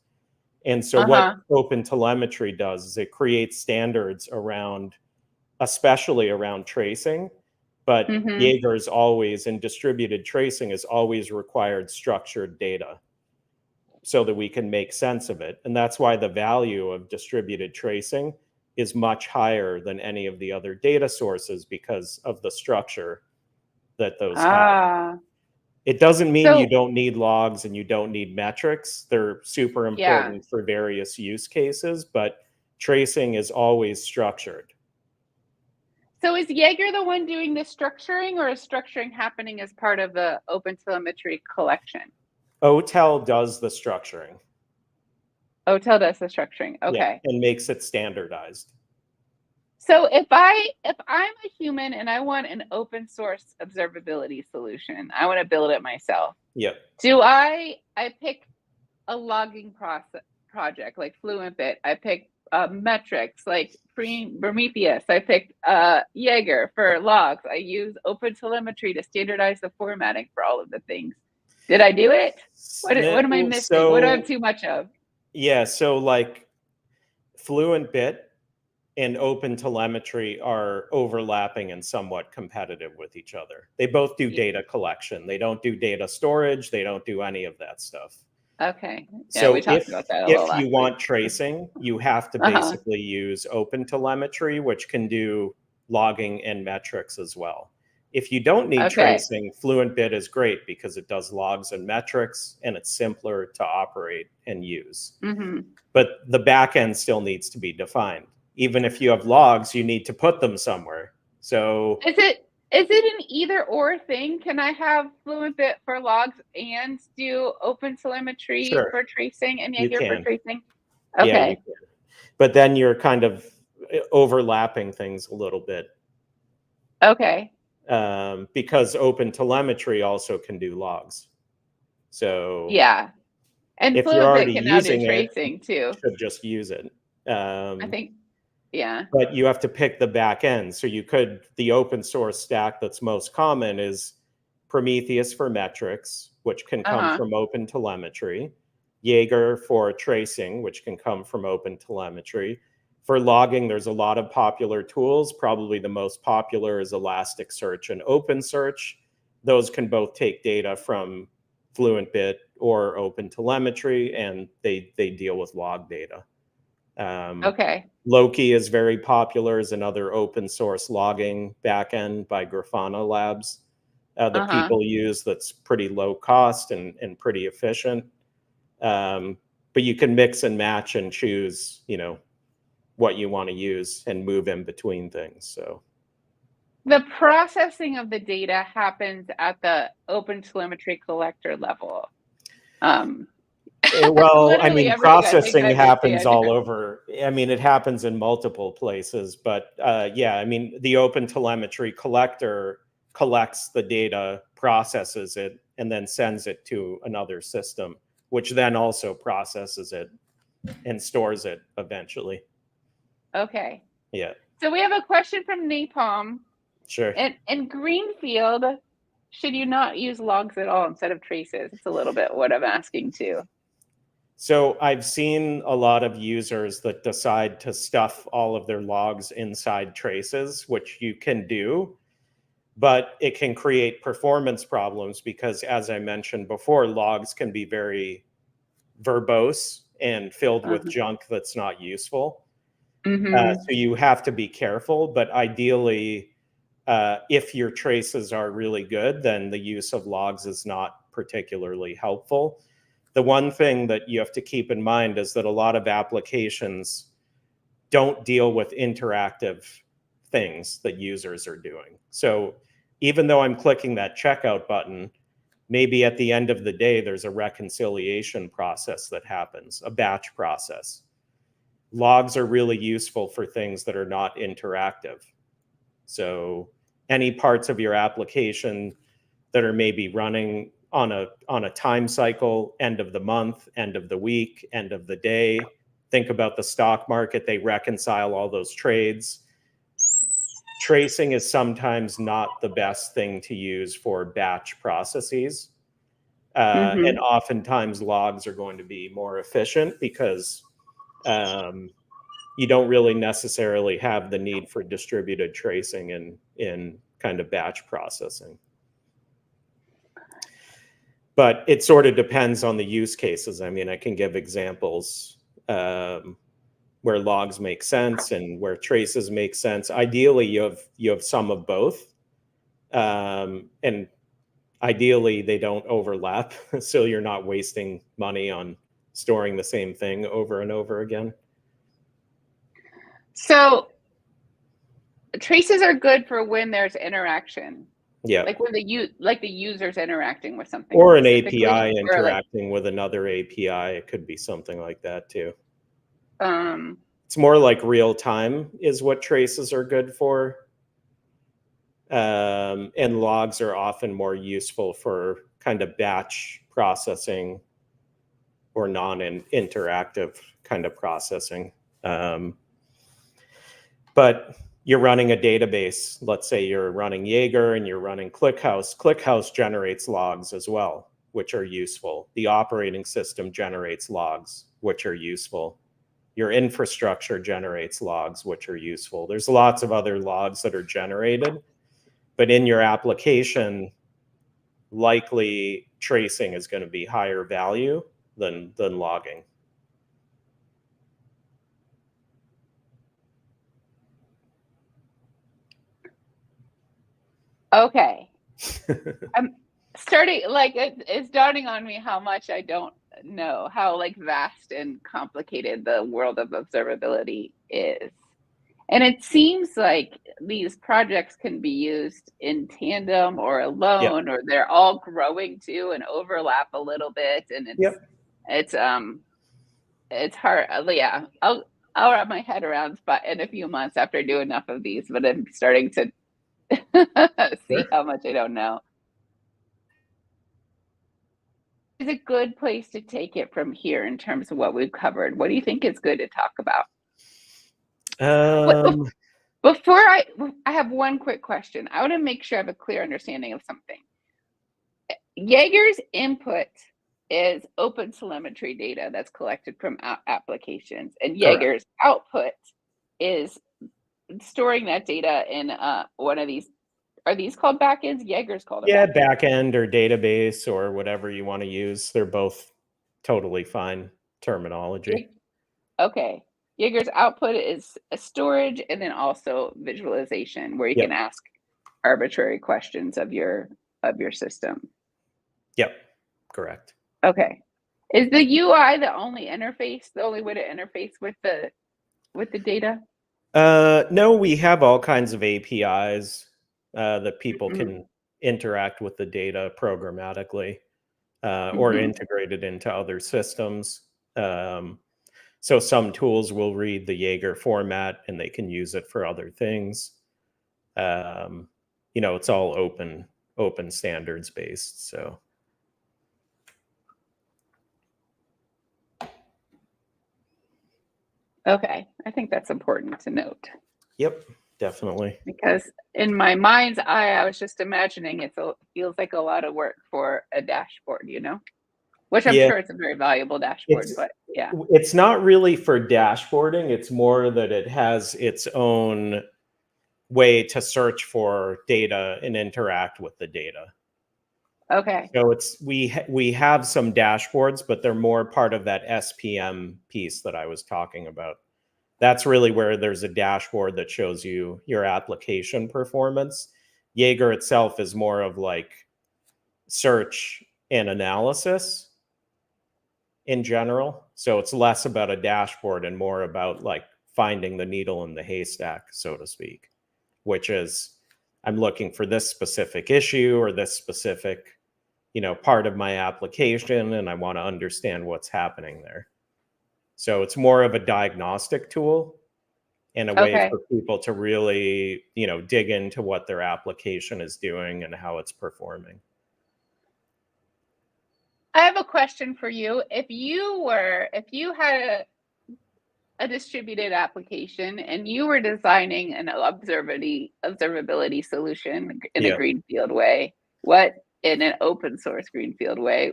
And so what OpenTelemetry does is it creates standards around, especially around tracing, but Jaeger's always, in distributed tracing, is always required structured data so that we can make sense of it. And that's why the value of distributed tracing is much higher than any of the other data sources, because of the structure that those have. It doesn't mean you don't need logs and you don't need metrics. They're super important for various use cases, but tracing is always structured. So is Jaeger the one doing the structuring, or is structuring happening as part of the OpenTelemetry collection? OTel does the structuring. OTel does the structuring. Okay. Yeah, and makes it standardized. So if I'm a human and I want an open source observability solution, I want to build it myself. Yep. Do I pick a logging project like FluentBit? I pick metrics like Prometheus. I picked Jaeger for logs. I use OpenTelemetry to standardize the formatting for all of the things. Did I do it? What am I missing? What do I have too much of? Yeah, so like FluentBit and OpenTelemetry are overlapping and somewhat competitive with each other. They both do data collection. They don't do data storage. They don't do any of that stuff. Okay. Yeah, so we talked about that a little if you want tracing, you have to basically use OpenTelemetry, which can do logging and metrics as well. If you don't need tracing, FluentBit is great because it does logs and metrics, and it's simpler to operate and use. But the backend still needs to be defined. Even if you have logs, you need to put them somewhere. So is it an either or thing? Can I have FluentBit for logs and do OpenTelemetry for tracing and Jaeger for tracing? Okay. Yeah, you can. But then you're kind of overlapping things a little bit. Okay. Because OpenTelemetry also can do logs. So yeah. And if you're already can now do using tracing too. You should just use it. I think. Yeah. But you have to pick the back end. So the open source stack that's most common is Prometheus for metrics, which can come from OpenTelemetry, Jaeger for tracing, which can come from OpenTelemetry. For logging, there's a lot of popular tools. Probably the most popular is Elasticsearch and OpenSearch. Those can both take data from FluentBit or OpenTelemetry, and they deal with log data. Loki is very popular as another open source logging backend by Grafana Labs that people use, that's pretty low cost and pretty efficient. But you can mix and match and choose, what you want to use and move in between things. So the processing of the data happens at the OpenTelemetry collector level. Well, I mean, processing happens all over. I mean, it happens in multiple places, but yeah, I mean, the OpenTelemetry collector collects the data, processes it, and then sends it to another system, which then also processes it and stores it eventually. Okay. Yeah. So we have a question from Napalm. Sure. In Greenfield, should you not use logs at all instead of traces? It's a little bit what I'm asking too. So I've seen a lot of users that decide to stuff all of their logs inside traces, which you can do, but it can create performance problems because, as I mentioned before, logs can be very verbose and filled with junk that's not useful. So you have to be careful, but ideally, if your traces are really good, then the use of logs is not particularly helpful. The one thing that you have to keep in mind is that a lot of applications don't deal with interactive things that users are doing. So even though I'm clicking that checkout button, maybe at the end of the day, there's a reconciliation process that happens, a batch process. Logs are really useful for things that are not interactive. So any parts of your application that are maybe running on a time cycle, end of the month, end of the week, end of the day, think about the stock market, they reconcile all those trades. Tracing is sometimes not the best thing to use for batch processes. And oftentimes logs are going to be more efficient because you don't really necessarily have the need for distributed tracing in kind of batch processing. But it sort of depends on the use cases. I mean, I can give examples where logs make sense and where traces make sense. Ideally, you have some of both. And ideally, they don't overlap, so you're not wasting money on storing the same thing over and over again. So traces are good for when there's interaction. Yeah. Like when the user's interacting with something. Or an API interacting with another API. It could be something like that too. It's more like real time is what traces are good for. And logs are often more useful for kind of batch processing or non-interactive kind of processing. But you're running a database. Let's say you're running Jaeger and you're running ClickHouse. ClickHouse generates logs as well, which are useful. The operating system generates logs, which are useful. Your infrastructure generates logs, which are useful. There's lots of other logs that are generated, but in your application, likely tracing is going to be higher value than logging. Okay. I'm starting, like, it's dawning on me how much I don't know, how like vast and complicated the world of observability is. And it seems like these projects can be used in tandem or alone, or they're all growing too and overlap a little bit. And it's hard. Yeah, I'll wrap my head around in a few months after I do enough of these, but I'm starting to see how much I don't know. Is a good place to take it from here in terms of what we've covered? What do you think is good to talk about? Before I have one quick question. I want to make sure I have a clear understanding of something. Jaeger's input is open telemetry data that's collected from applications, and Jaeger's output is storing that data in one of these. Are these called backends? Jaeger's called a backend or database or whatever you want to use. They're both totally fine terminology. Okay. Jaeger's output is a storage and then also visualization where you can ask arbitrary questions of your system. Yep, correct. Okay. Is the UI the only way to interface with the data? No, we have all kinds of APIs that people can interact with the data programmatically or integrated into other systems. So some tools will read the Jaeger format and they can use it for other things. It's all open standards based. So. Okay, I think that's important to note. Yep, definitely. Because in my mind's eye, I was just imagining it feels like a lot of work for a dashboard, which I'm sure it's a very valuable dashboard, but yeah. It's not really for dashboarding. It's more that it has its own way to search for data and interact with the data. Okay. So we have some dashboards, but they're more part of that SPM piece that I was talking about. That's really where there's a dashboard that shows you your application performance. Jaeger itself is more of like search and analysis in general. So it's less about a dashboard and more about like finding the needle in the haystack, so to speak, which is I'm looking for this specific issue or this specific, part of my application, and I want to understand what's happening there. So it's more of a diagnostic tool and a way for people to really, dig into what their application is doing and how it's performing. I have a question for you. If you had a distributed application and you were designing an observability solution in a Yeah. greenfield way, what in an open source greenfield way,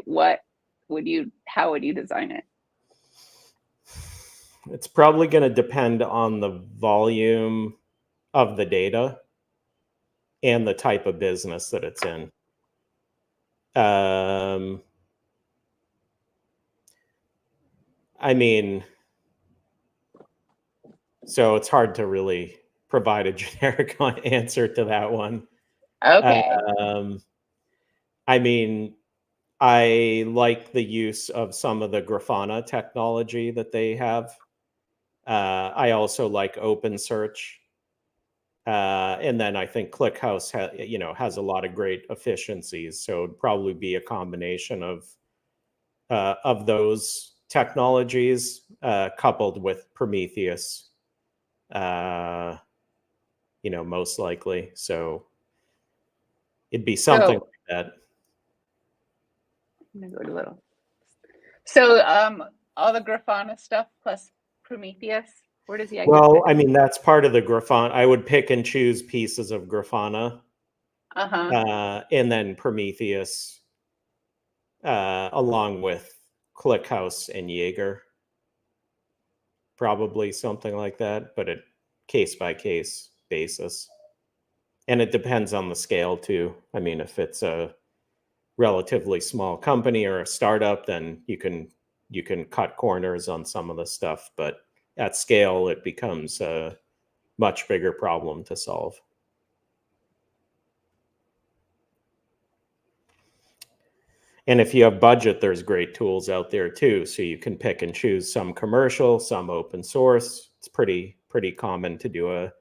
how would you design it? It's probably going to depend on the volume of the data and the type of business that it's in. I mean, so it's hard to really provide a generic answer to that one. Okay. I mean, I like the use of some of the Grafana technology that they have. I also like OpenSearch. And then I think ClickHouse has a lot of great efficiencies. So it'd probably be a combination of those technologies coupled with Prometheus, most likely. So it'd be something like that. I'm gonna go to little. So all the Grafana stuff plus Prometheus. Where does Jaeger? Well, I mean, that's part of the Grafana. I would pick and choose pieces of Grafana, and then Prometheus, along with ClickHouse and Jaeger. Probably something like that, but at case by case basis. And it depends on the scale too. I mean, if it's a relatively small company or a startup, then you can cut corners on some of the stuff, but at scale, it becomes a much bigger problem to solve. And if you have budget, there's great tools out there too. So you can pick and choose some commercial, some open source. It's pretty common to do a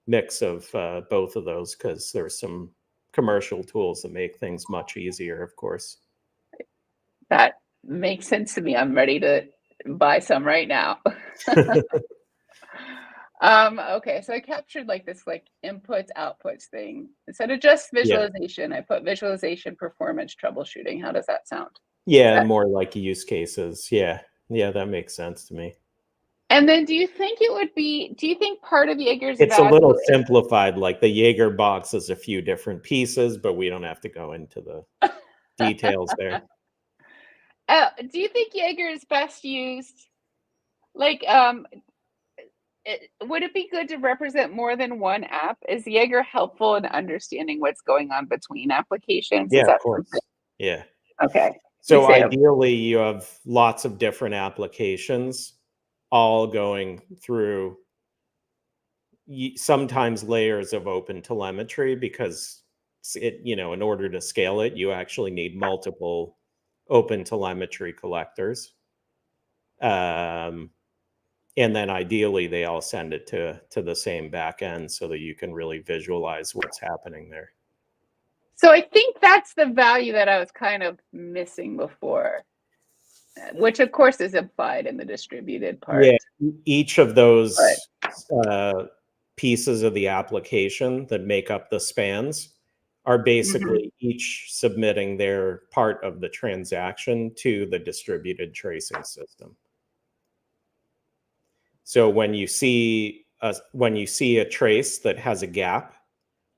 mix of both of those because there's some commercial tools that make things much easier, of course. That makes sense to me. I'm ready to buy some right now. Okay, so I captured this inputs outputs thing. Instead of just visualization, I put visualization performance troubleshooting. How does that sound? Yeah, more like use cases. Yeah, that makes sense to me. And then do you think part of Jaeger's it's a little simplified, like the Jaeger box is a few different pieces, but we don't have to go into the details there. Do you think Jaeger is best used would it be good to represent more than one app? Is Jaeger helpful in understanding what's going on between applications? Yeah, of course. Yeah. Okay. So ideally, you have lots of different applications all going through sometimes layers of open telemetry because in order to scale it, you actually need multiple open telemetry collectors. And then ideally, they all send it to the same back end so that you can really visualize what's happening there. So I think that's the value that I was kind of missing before, which of course is implied in the distributed part. Yeah, each of those pieces of the application that make up the spans are basically each submitting their part of the transaction to the distributed tracing system. So when you see a trace that has a gap,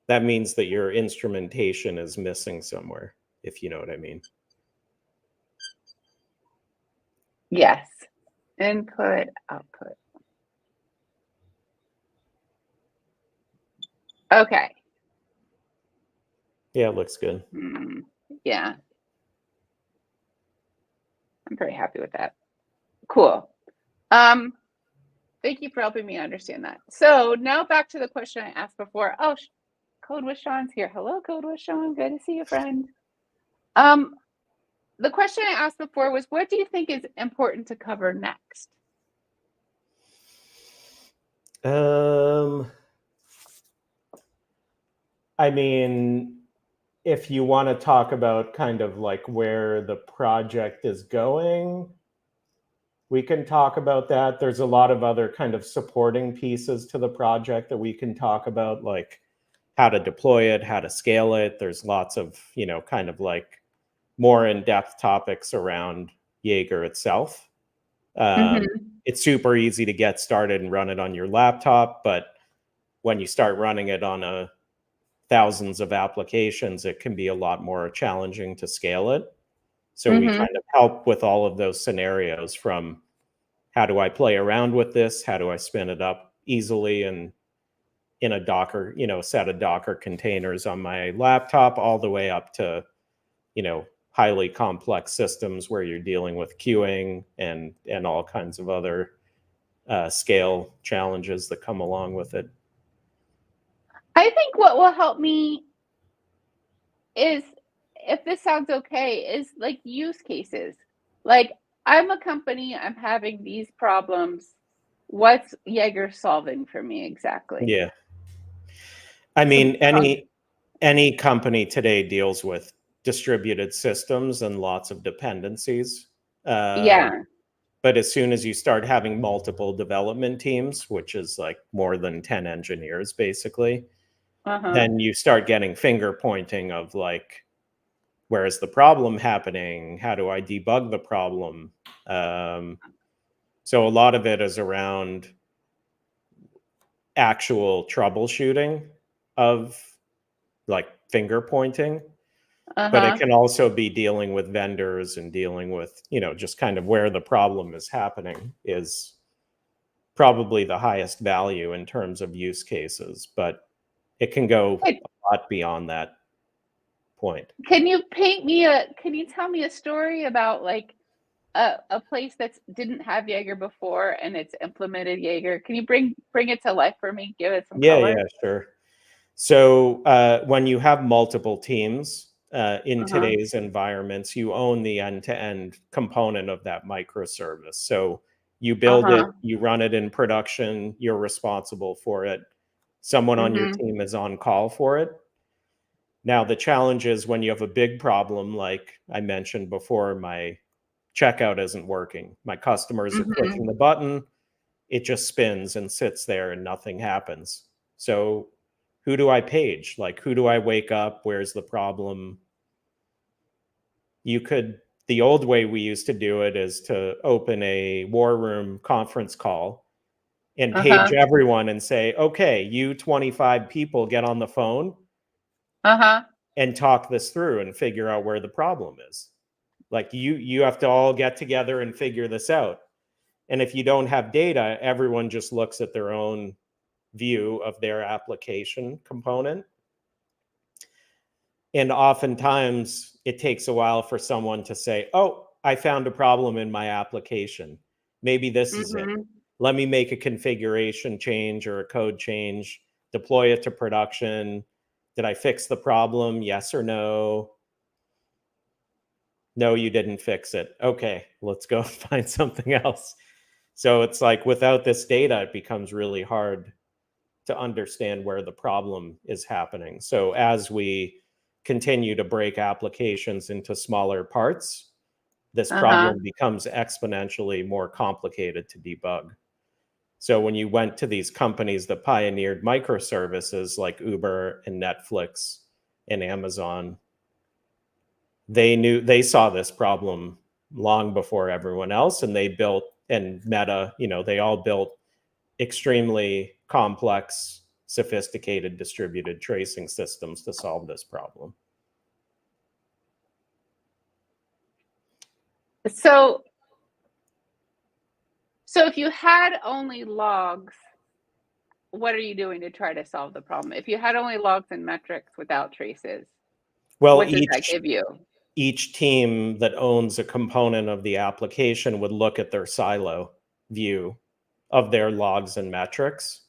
that means that your instrumentation is missing somewhere, if you know what I mean. Yes. Input, output. Okay. Yeah, it looks good. Yeah. I'm very happy with that. Cool. Thank you for helping me understand that. So now back to the question I asked before. Oh, Code with Sean's here. Hello, Code with Sean. Good to see you, friend. The question I asked before was, what do you think is important to cover next? I mean, if you want to talk about kind of like where the project is going, we can talk about that. There's a lot of other kind of supporting pieces to the project that we can talk about, like how to deploy it, how to scale it. There's lots of, kind of like more in-depth topics around Jaeger itself. And it's super easy to get started and run it on your laptop, but when you start running it on thousands of applications, it can be a lot more challenging to scale it. So we kind of help with all of those scenarios, from how do I play around with this? How do I spin it up easily and in a Docker, set of Docker containers on my laptop, all the way up to, highly complex systems where you're dealing with queuing and all kinds of other scale challenges that come along with it. I think what will help me is, if this sounds okay, is like use cases. Like, I'm a company, I'm having these problems. What's Jaeger solving for me exactly? Yeah. I mean, any company today deals with distributed systems and lots of dependencies. Yeah. But as soon as you start having multiple development teams, which is like more than 10 engineers, basically, then you start getting finger pointing of like, where is the problem happening? How do I debug the problem? So a lot of it is around actual troubleshooting of like finger pointing. But it can also be dealing with vendors and dealing with, just kind of where the problem is happening is probably the highest value in terms of use cases, but it can go a lot beyond that point. Can you tell me a story about like a place that didn't have Jaeger before and it's implemented Jaeger? Can you bring it to life for me? Give it some color. Yeah, sure. So when you have multiple teams in today's environments, you own the end-to-end component of that microservice. So you build it, you run it in production, you're responsible for it. Someone on your team is on call for it. Now, the challenge is when you have a big problem, like I mentioned before, my checkout isn't working. My customers are clicking the button, it just spins and sits there and nothing happens. So who do I page? Like, who do I wake up? Where's the problem? The old way we used to do it is to open a war room conference call and page everyone and say, okay, you 25 people get on the phone and talk this through and figure out where the problem is. Like you have to all get together and figure this out. And if you don't have data, everyone just looks at their own view of their application component. And oftentimes it takes a while for someone to say, oh, I found a problem in my application. Maybe this is it. Let me make a configuration change or a code change, deploy it to production. Did I fix the problem? Yes or no? No, you didn't fix it. Okay, let's go find something else. So it's like, without this data, it becomes really hard to understand where the problem is happening. So as we continue to break applications into smaller parts, this problem becomes exponentially more complicated to debug. So when you went to these companies that pioneered microservices like Uber and Netflix and Amazon, they saw this problem long before everyone else, and they built, and Meta, they all built extremely complex, sophisticated distributed tracing systems to solve this problem. So if you had only logs, what are you doing to try to solve the problem? If you had only logs and metrics without traces, what does that give you? Each team that owns a component of the application would look at their silo view of their logs and metrics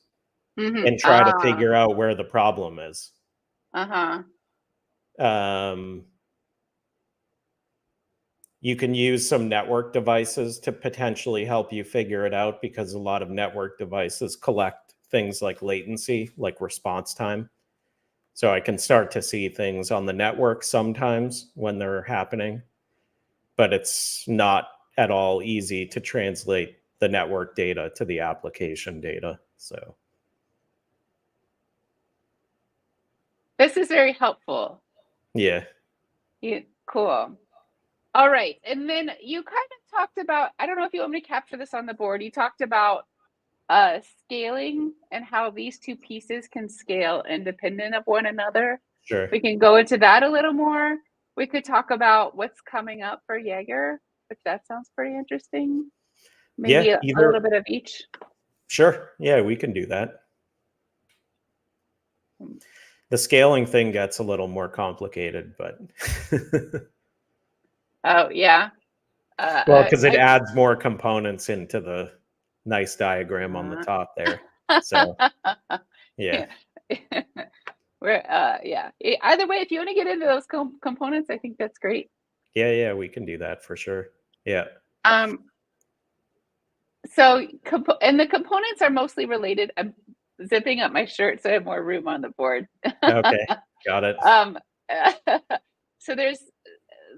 and try to figure out where the problem is. You can use some network devices to potentially help you figure it out, because a lot of network devices collect things like latency, like response time. So I can start to see things on the network sometimes when they're happening, but it's not at all easy to translate the network data to the application data. So this is very helpful. Yeah, Cool. All right. And then you kind of talked about, I don't know if you want me to capture this on the board. You talked about scaling and how these two pieces can scale independent of one another. Sure. We can go into that a little more. We could talk about what's coming up for Jaeger, which that sounds pretty interesting. Maybe Yeah, a little bit of each. Sure. Yeah, we can do that. The scaling thing gets a little more complicated, but Oh, yeah. well, because it adds more components into the nice diagram on the Uh, top there. So yeah. We're yeah. Either way, if you want to get into those components, I think that's great. Yeah, we can do that for sure. Yeah. So and the components are mostly related. I'm zipping up my shirt so I have more room on the board. Okay. Got it. So there's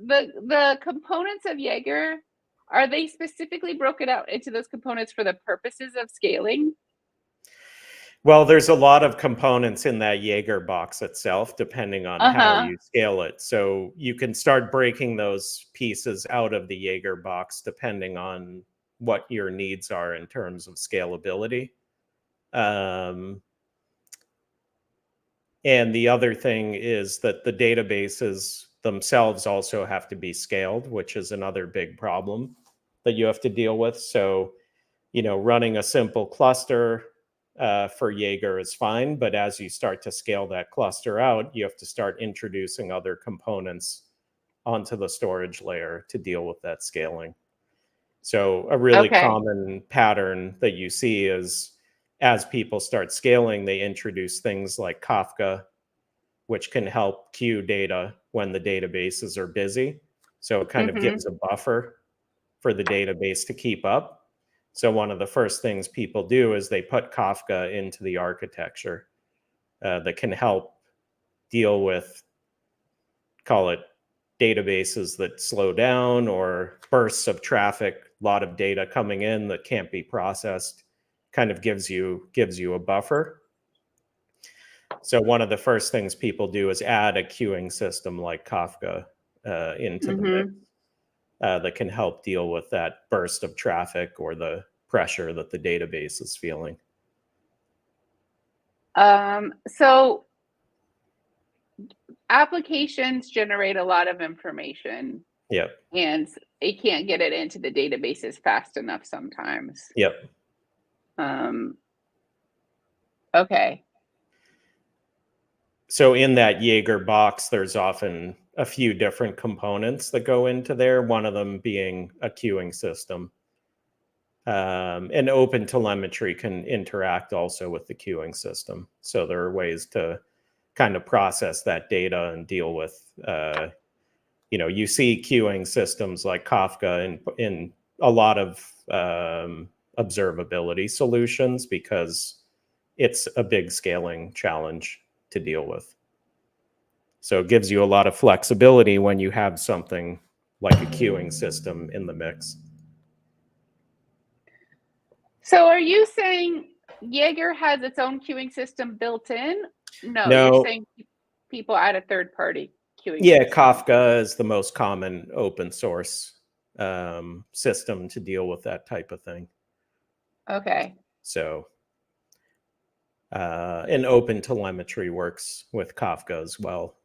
the components of Jaeger. Are they specifically broken out into those components for the purposes of scaling? Well, there's a lot of components in that Jaeger box itself, depending on how you scale it. So you can start breaking those pieces out of the Jaeger box, depending on what your needs are in terms of scalability. And the other thing is that the databases themselves also have to be scaled, which is another big problem that you have to deal with. So, running a simple cluster for Jaeger is fine, but as you start to scale that cluster out, you have to start introducing other components onto the storage layer to deal with that scaling. So a really common pattern that you see is as people start scaling, they introduce things like Kafka, which can help queue data when the databases are busy. So it kind of gives a buffer for the database to keep up. So one of the first things people do is they put Kafka into the architecture that can help deal with, call it databases that slow down or bursts of traffic, a lot of data coming in that can't be processed, kind of gives you a buffer. So one of the first things people do is add a queuing system like Kafka into the mix. That can help deal with that burst of traffic or the pressure that the database is feeling. So applications generate a lot of information. Yep. And it can't get it into the databases fast enough sometimes. Yep. Okay. So in that Jaeger box, there's often a few different components that go into there, one of them being a queuing system. And OpenTelemetry can interact also with the queuing system. So there are ways to kind of process that data and deal with, you see queuing systems like Kafka in a lot of observability solutions because it's a big scaling challenge to deal with. So it gives you a lot of flexibility when you have something like a queuing system in the mix. So are you saying Jaeger has its own queuing system built in? No. You're saying people add a third-party queuing system. Kafka is the most common open source system to deal with that type of thing. Okay. So and OpenTelemetry works with Kafka as well.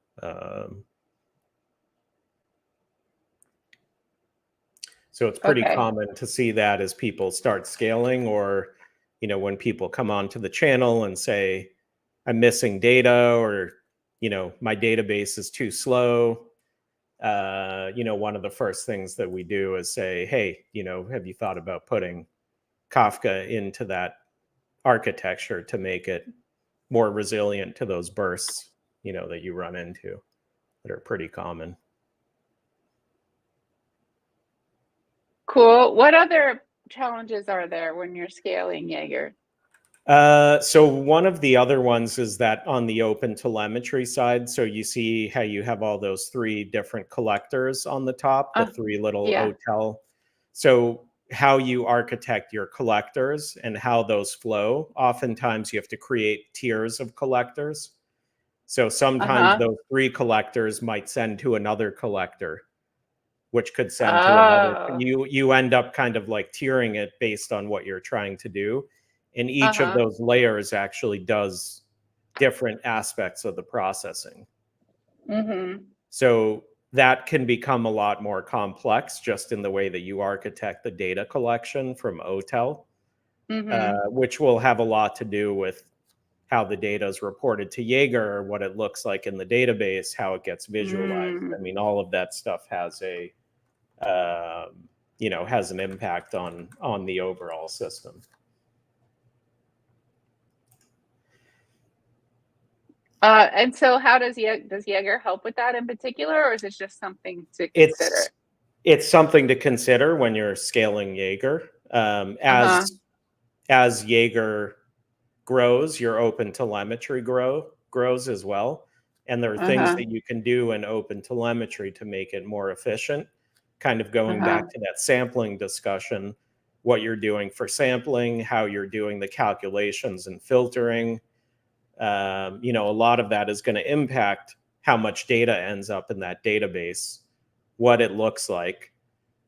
So it's pretty common to see that as people start scaling, or when people come onto the channel and say, I'm missing data, or my database is too slow. One of the first things that we do is say, hey, have you thought about putting Kafka into that architecture to make it more resilient to those bursts, that you run into that are pretty common. Cool. What other challenges are there when you're scaling Jaeger? So one of the other ones is that on the OpenTelemetry side, so you see how you have all those three different collectors on the top, the three little OTel. So how you architect your collectors and how those flow, oftentimes you have to create tiers of collectors. So sometimes those three collectors might send to another collector. which could send to another. Oh. You end up kind of like tiering it based on what you're trying to do. And each of Uh-huh. those layers actually does different aspects of the processing. Mm-hmm. So that can become a lot more complex just in the way that you architect the data collection from OTel, which will have a lot to do with how the data is reported to Jaeger, what it looks like in the database, how it gets visualized. I mean, all of that stuff has a, has an impact on the overall system. And so how does Jaeger help with that in particular, or is it just something to consider? It's something to consider when you're scaling Jaeger. As Jaeger grows, your open telemetry grows as well. And there are things that you can do in open telemetry to make it more efficient. Kind of going back to that sampling discussion, what you're doing for sampling, how you're doing the calculations and filtering. A lot of that is going to impact how much data ends up in that database, what it looks like.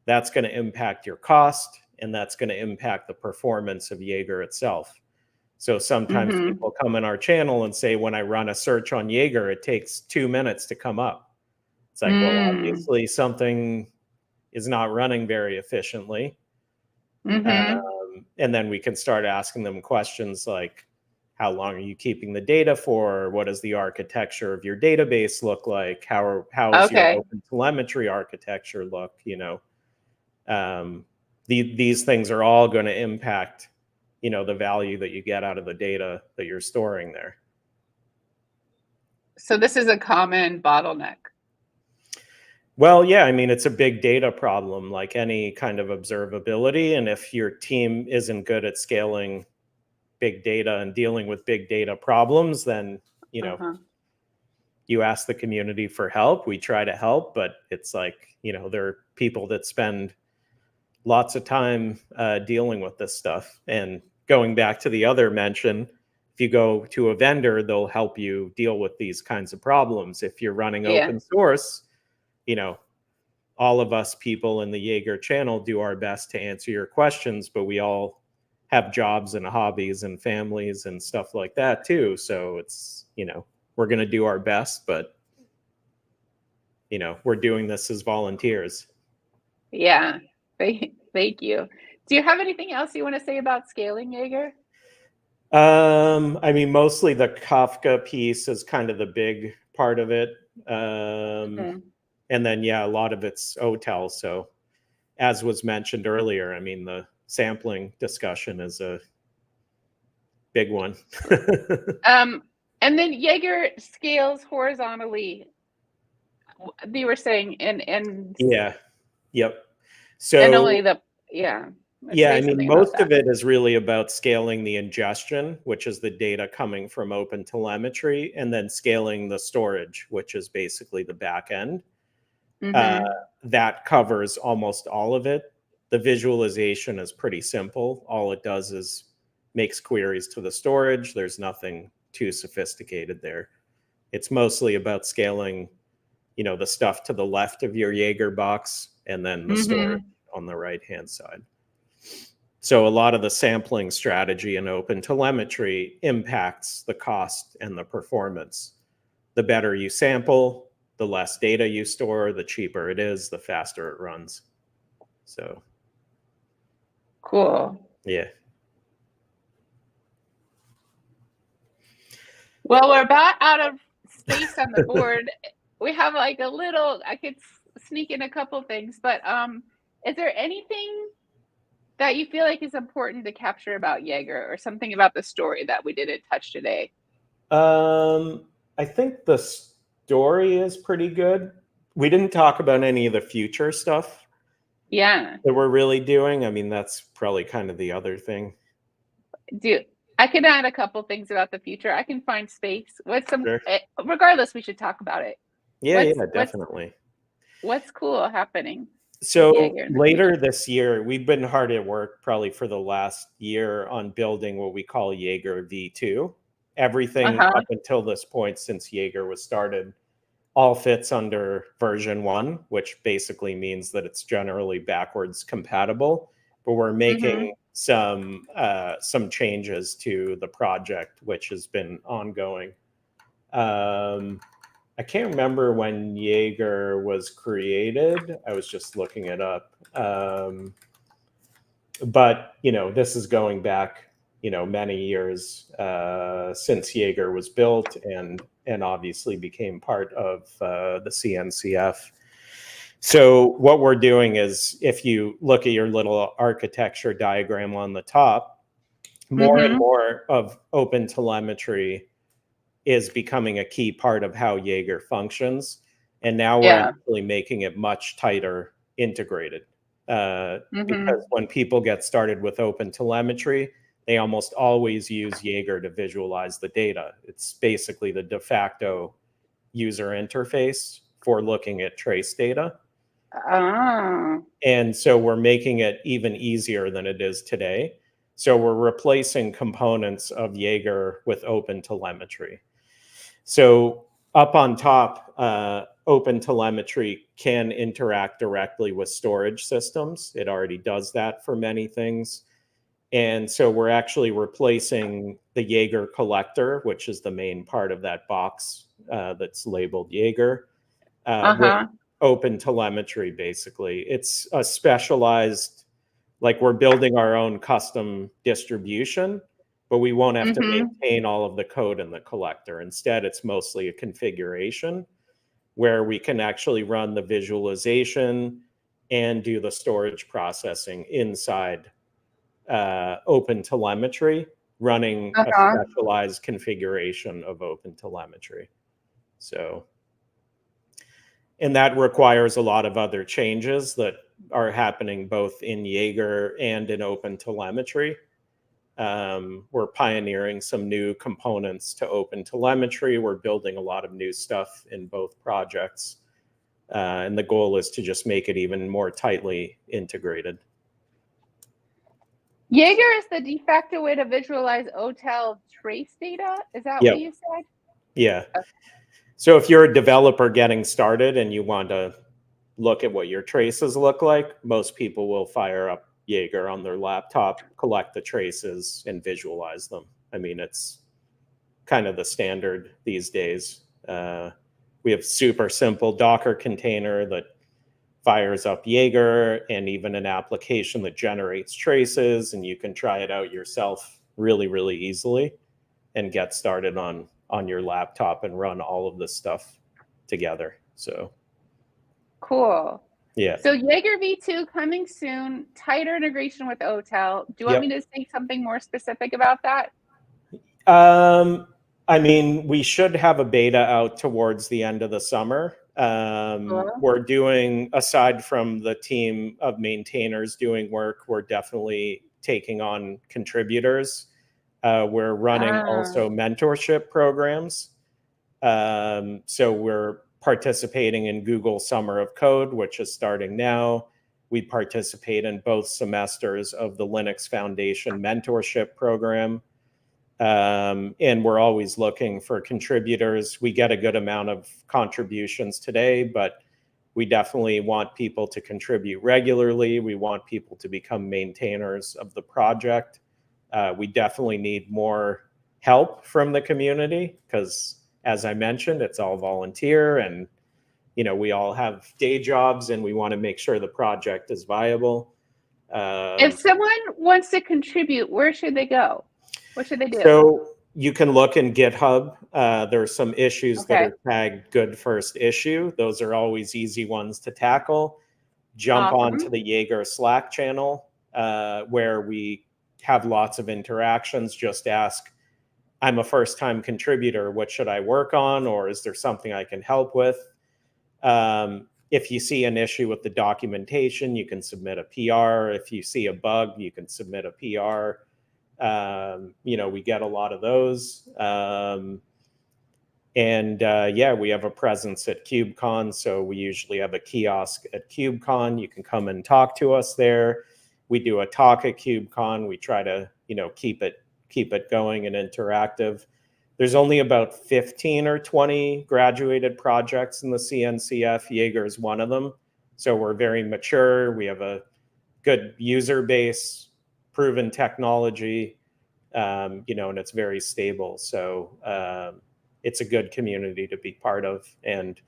That's going to impact your cost, and that's going to impact the performance of Jaeger itself. So sometimes people come in our channel and say, when I run a search on Jaeger, it takes 2 minutes to come up. It's like, well, obviously something is not running very efficiently. And then we can start asking them questions like, how long are you keeping the data for? What does the architecture of your database look like? How is your open telemetry architecture look? These things are all going to impact, the value that you get out of the data that you're storing there. So this is a common bottleneck. Well, yeah, I mean, it's a big data problem like any kind of observability. And if your team isn't good at scaling big data and dealing with big data problems, then, you ask the community for help. We try to help, but it's like, there are people that spend lots of time dealing with this stuff. And going back to the other mention, if you go to a vendor, they'll help you deal with these kinds of problems. If you're running open source, all of us people in the Jaeger channel do our best to answer your questions, but we all have jobs and hobbies and families and stuff like that too. So it's, we're going to do our best, but, we're doing this as volunteers. Yeah. Thank you. Do you have anything else you want to say about scaling Jaeger? I mean, mostly the Kafka piece is kind of the big part of it. And then, a lot of it's OTel. So as was mentioned earlier, I mean, the sampling discussion is a big one. And then Jaeger scales horizontally. They were saying, and yep. So and only the I mean, most of it is really about scaling the ingestion, which is the data coming from open telemetry, and then scaling the storage, which is basically the back end. That covers almost all of it. The visualization is pretty simple. All it does is makes queries to the storage. There's nothing too sophisticated there. It's mostly about scaling, the stuff to the left of your Jaeger box and then the storage on the right-hand side. So a lot of the sampling strategy in open telemetry impacts the cost and the performance. The better you sample, the less data you store, the cheaper it is, the faster it runs. So cool. Yeah. Well, we're about out of space on the board. We have like a little, I could sneak in a couple things, but is there anything that you feel like is important to capture about Jaeger, or something about the story that we didn't touch today? I think the story is pretty good. We didn't talk about any of the future stuff. Yeah. That we're really doing. I mean, that's probably kind of the other thing. I can add a couple things about the future. I can find space with some. Sure. Regardless, we should talk about it. Yeah, definitely. What's cool happening? So later this year, we've been hard at work probably for the last year on building what we call Jaeger V2. Everything up until this point, since Jaeger was started, all fits under version 1, which basically means that it's generally backwards compatible. But we're making some changes to the project, which has been ongoing. I can't remember when Jaeger was created. I was just looking it up. But, this is going back, many years since Jaeger was built and obviously became part of the CNCF. So what we're doing is, if you look at your little architecture diagram on the top, more and more of OpenTelemetry is becoming a key part of how Jaeger functions. And now we're actually making it much tighter integrated. Because when people get started with OpenTelemetry, they almost always use Jaeger to visualize the data. It's basically the de facto user interface for looking at trace data. And so we're making it even easier than it is today. So we're replacing components of Jaeger with OpenTelemetry. So up on top, OpenTelemetry can interact directly with storage systems. It already does that for many things. And so we're actually replacing the Jaeger collector, which is the main part of that box that's labeled Jaeger, with OpenTelemetry, basically. It's a specialized, like, we're building our own custom distribution, but we won't have to maintain all of the code in the collector. Instead, it's mostly a configuration where we can actually run the visualization and do the storage processing inside OpenTelemetry, running a specialized configuration of OpenTelemetry. So, and that requires a lot of other changes that are happening both in Jaeger and in OpenTelemetry. We're pioneering some new components to OpenTelemetry. We're building a lot of new stuff in both projects. And the goal is to just make it even more tightly integrated. Jaeger is the de facto way to visualize OTel trace data? Is that what you said? Yeah. So if you're a developer getting started and you want to look at what your traces look like, most people will fire up Jaeger on their laptop, collect the traces, and visualize them. I mean, it's kind of the standard these days. We have super simple Docker container that fires up Jaeger, and even an application that generates traces, and you can try it out yourself really, really easily and get started on your laptop and run all of this stuff together. So cool. Yeah. So Jaeger V2 coming soon, tighter integration with OTel. Do you want me to say something more specific about that? I mean, we should have a beta out towards the end of the summer. We're doing, aside from the team of maintainers doing work, we're definitely taking on contributors. We're running also mentorship programs. So we're participating in Google Summer of Code, which is starting now. We participate in both semesters of the Linux Foundation mentorship program. And we're always looking for contributors. We get a good amount of contributions today, but we definitely want people to contribute regularly. We want people to become maintainers of the project. We definitely need more help from the community because, as I mentioned, it's all volunteer, and we all have day jobs, and we want to make sure the project is viable. If someone wants to contribute, where should they go? What should they do? So you can look in GitHub. There are some issues that are tagged good first issue. Those are always easy ones to tackle. Jump onto the Jaeger Slack channel where we have lots of interactions. Just ask, I'm a first-time contributor. What should I work on? Or is there something I can help with? If you see an issue with the documentation, you can submit a PR. If you see a bug, you can submit a PR. We get a lot of those. We have a presence at KubeCon. So we usually have a kiosk at KubeCon. You can come and talk to us there. We do a talk at KubeCon. We try to, keep it going and interactive. There's only about 15 or 20 graduated projects in the CNCF. Jaeger is one of them. So we're very mature. We have a good user base, proven technology, and it's very stable. So it's a good community to be part of. And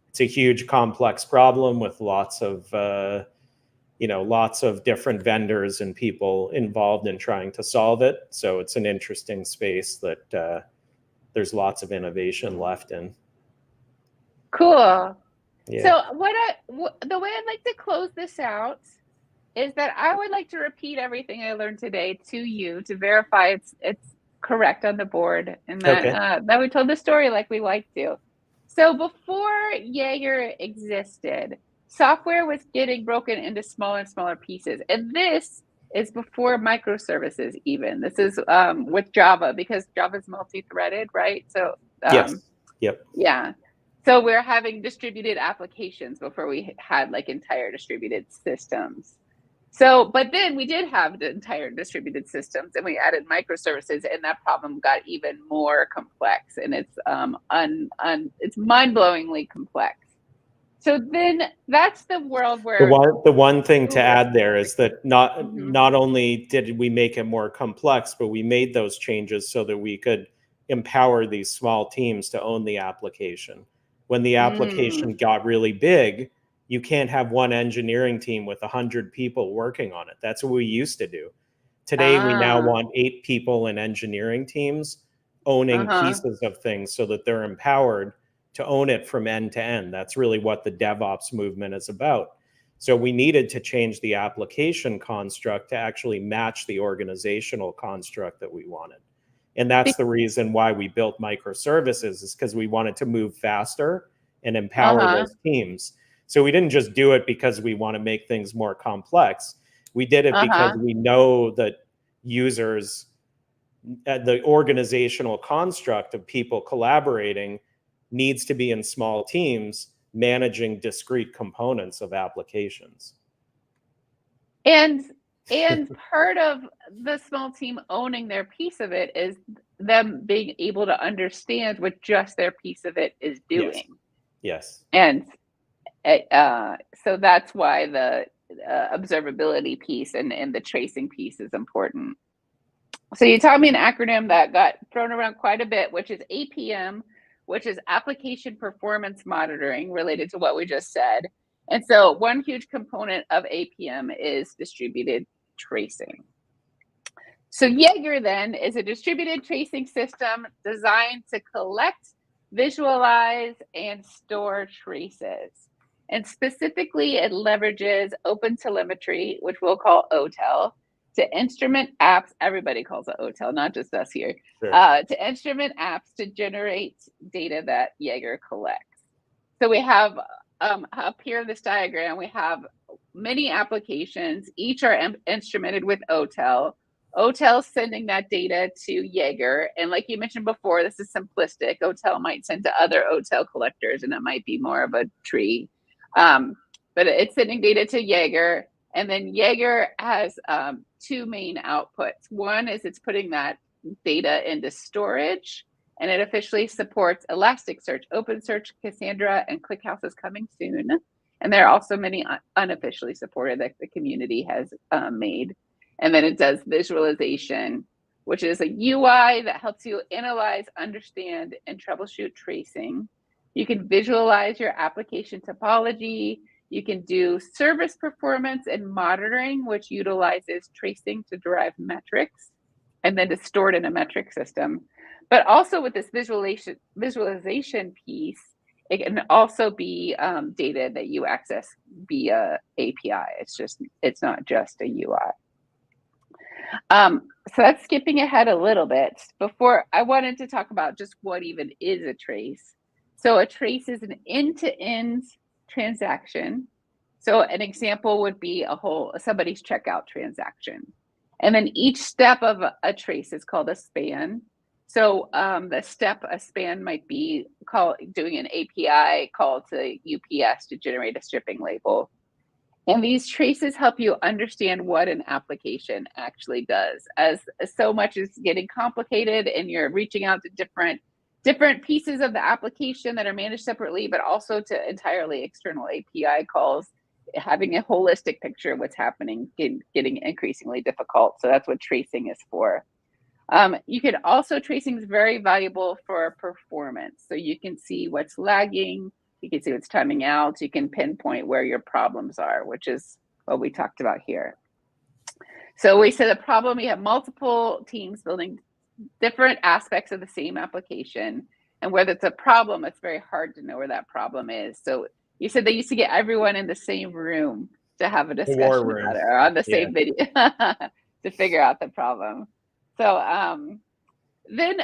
it's a huge, complex problem with lots of different vendors and people involved in trying to solve it. So it's an interesting space that there's lots of innovation left in. Cool. Yeah. So the way I'd like to close this out is that I would like to repeat everything I learned today to you to verify it's correct on the board, and that that we told the story like we like to. So before Jaeger existed, software was getting broken into smaller and smaller pieces, and this is before microservices even. This is with Java, because Java is multi-threaded, right? So yes. Yep. Yeah. So we're having distributed applications before we had like entire distributed systems. So, but then we did have the entire distributed systems, and we added microservices, and that problem got even more complex, and it's it's mind-blowingly complex. So then that's the world where the one thing to add there is that not only did we make it more complex, but we made those changes so that we could empower these small teams to own the application. When the application got really big, you can't have one engineering team with 100 people working on it. That's what we used to do. Today, we now want 8 people in engineering teams owning pieces of things so that they're empowered to own it from end to end. That's really what the DevOps movement is about. So we needed to change the application construct to actually match the organizational construct that we wanted. And that's the reason why we built microservices, is because we wanted to move faster and empower those teams. So we didn't just do it because we want to make things more complex. We did it because we know that users, the organizational construct of people collaborating, needs to be in small teams managing discrete components of applications. And part of the small team owning their piece of it is them being able to understand what just their piece of it is doing. Yes. And so that's why the observability piece and the tracing piece is important. So you taught me an acronym that got thrown around quite a bit, which is APM, which is application performance monitoring, related to what we just said. And so one huge component of APM is distributed tracing. So Jaeger then is a distributed tracing system designed to collect, visualize, and store traces. And specifically, it leverages OpenTelemetry, which we'll call OTel, to instrument apps. Everybody calls it OTel, not just us here. Sure. To instrument apps to generate data that Jaeger collects. So we have up here in this diagram, we have many applications. Each are instrumented with OTel. OTel sending that data to Jaeger. And like you mentioned before, this is simplistic. OTel might send to other OTel collectors, and it might be more of a tree. But it's sending data to Jaeger. And then Jaeger has 2 main outputs. One is it's putting that data into storage, and it officially supports Elasticsearch, OpenSearch, Cassandra, and ClickHouse is coming soon. And there are also many unofficially supported that the community has made. And then it does visualization, which is a UI that helps you analyze, understand, and troubleshoot tracing. You can visualize your application topology. You can do service performance and monitoring, which utilizes tracing to derive metrics and then to store it in a metric system. But also with this visualization piece, it can also be data that you access via API. It's not just a UI. So that's skipping ahead a little bit. Before, I wanted to talk about just what even is a trace. So a trace is an end-to-end transaction. So an example would be somebody's checkout transaction. And then each step of a trace is called a span. So the step a span might be doing an API call to UPS to generate a shipping label. And these traces help you understand what an application actually does. As so much is getting complicated and you're reaching out to different pieces of the application that are managed separately, but also to entirely external API calls, having a holistic picture of what's happening, getting increasingly difficult. So that's what tracing is for. You could also, tracing is very valuable for performance. So you can see what's lagging, you can see what's timing out, you can pinpoint where your problems are, which is what we talked about here. So we said the problem, you have multiple teams building different aspects of the same application. And whether it's a problem, it's very hard to know where that problem is. So you said they used to get everyone in the same room to have a discussion about it, or on the same video to figure out the problem. So then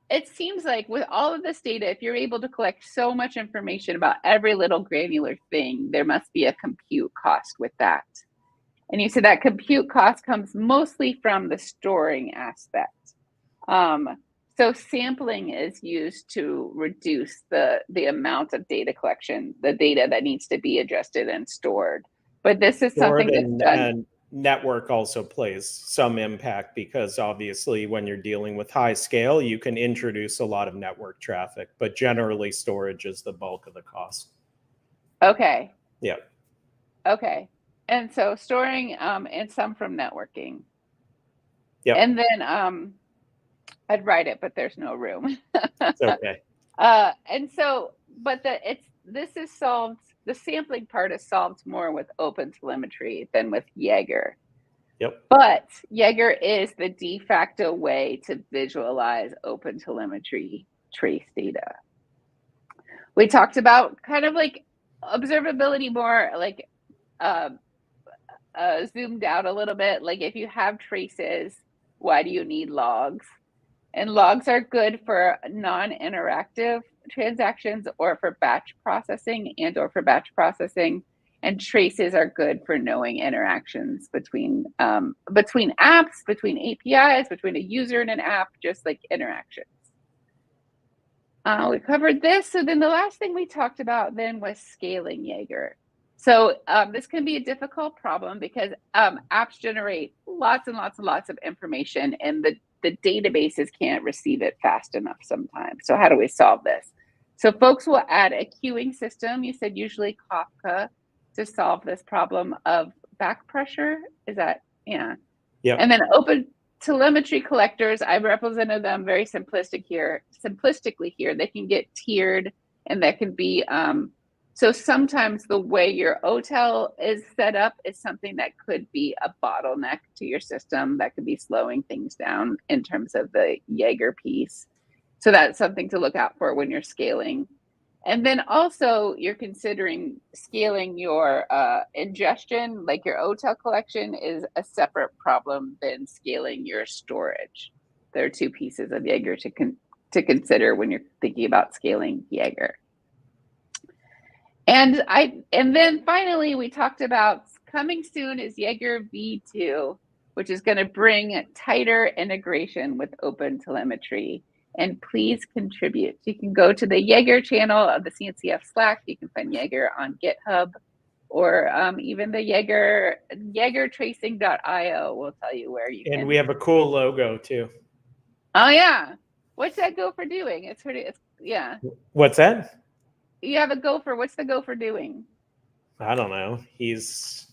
it seems like with all of this data, if you're able to collect so much information about every little granular thing, there must be a compute cost with that. And you said that compute cost comes mostly from the storing aspect. So sampling is used to reduce the amount of data collection, the data that needs to be adjusted and stored. But this is something that's done. And network also plays some impact, because obviously when you're dealing with high scale, you can introduce a lot of network traffic, but generally storage is the bulk of the cost. Okay. Yeah. Okay. And so storing and some from networking. Yeah. And then I'd write it, but there's no room. It's okay. And so, but this is solved. The sampling part is solved more with OpenTelemetry than with Jaeger. Yep. But Jaeger is the de facto way to visualize OpenTelemetry trace data. We talked about kind of like observability more like zoomed out a little bit. Like if you have traces, why do you need logs? And logs are good for non-interactive transactions or for batch processing and traces are good for knowing interactions between apps, between APIs, between a user and an app, just like interactions. We covered this. So then the last thing we talked about then was scaling Jaeger. So this can be a difficult problem because apps generate lots and lots and lots of information, and the databases can't receive it fast enough sometimes. So how do we solve this? So folks will add a queuing system. You said usually Kafka to solve this problem of back pressure. Is that, yeah. Yeah. And then OpenTelemetry collectors, I've represented them very simplistically here. They can get tiered, and that can be, so sometimes the way your OTel is set up is something that could be a bottleneck to your system that could be slowing things down in terms of the Jaeger piece. So that's something to look out for when you're scaling. And then also you're considering scaling your ingestion, like your OTel collection is a separate problem than scaling your storage. There are two pieces of Jaeger to consider when you're thinking about scaling Jaeger. And then finally, we talked about coming soon is Jaeger V2, which is going to bring tighter integration with OpenTelemetry. And please contribute. You can go to the Jaeger channel of the CNCF Slack. You can find Jaeger on GitHub, or even the Jaegertracing.io will tell you where you can. And we have a cool logo too. Oh yeah, what's that Gopher doing? It's yeah. What's that? You have a gopher. What's the gopher doing? I don't know. He's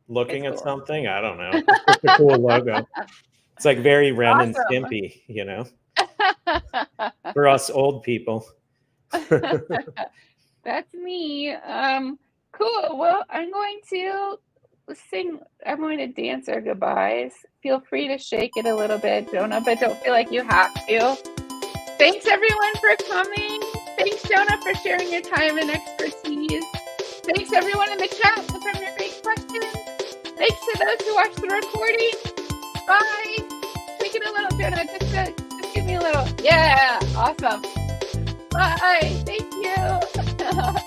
looking it's at cool. something. I don't know. It's a cool logo. It's like very Ren Awesome. and Stimpy, you know, for us old people. That's me. Cool. Well, I'm going to dance our goodbyes. Feel free to shake it a little bit, Jonah, but don't feel like you have to. Thanks everyone for coming. Thanks, Jonah, for sharing your time and expertise. Thanks everyone in the chat for your great questions. Thanks to those who watched the recording. Bye. Take it a little, Jonah. Just give me a little. Yeah. Awesome. Bye. Thank you.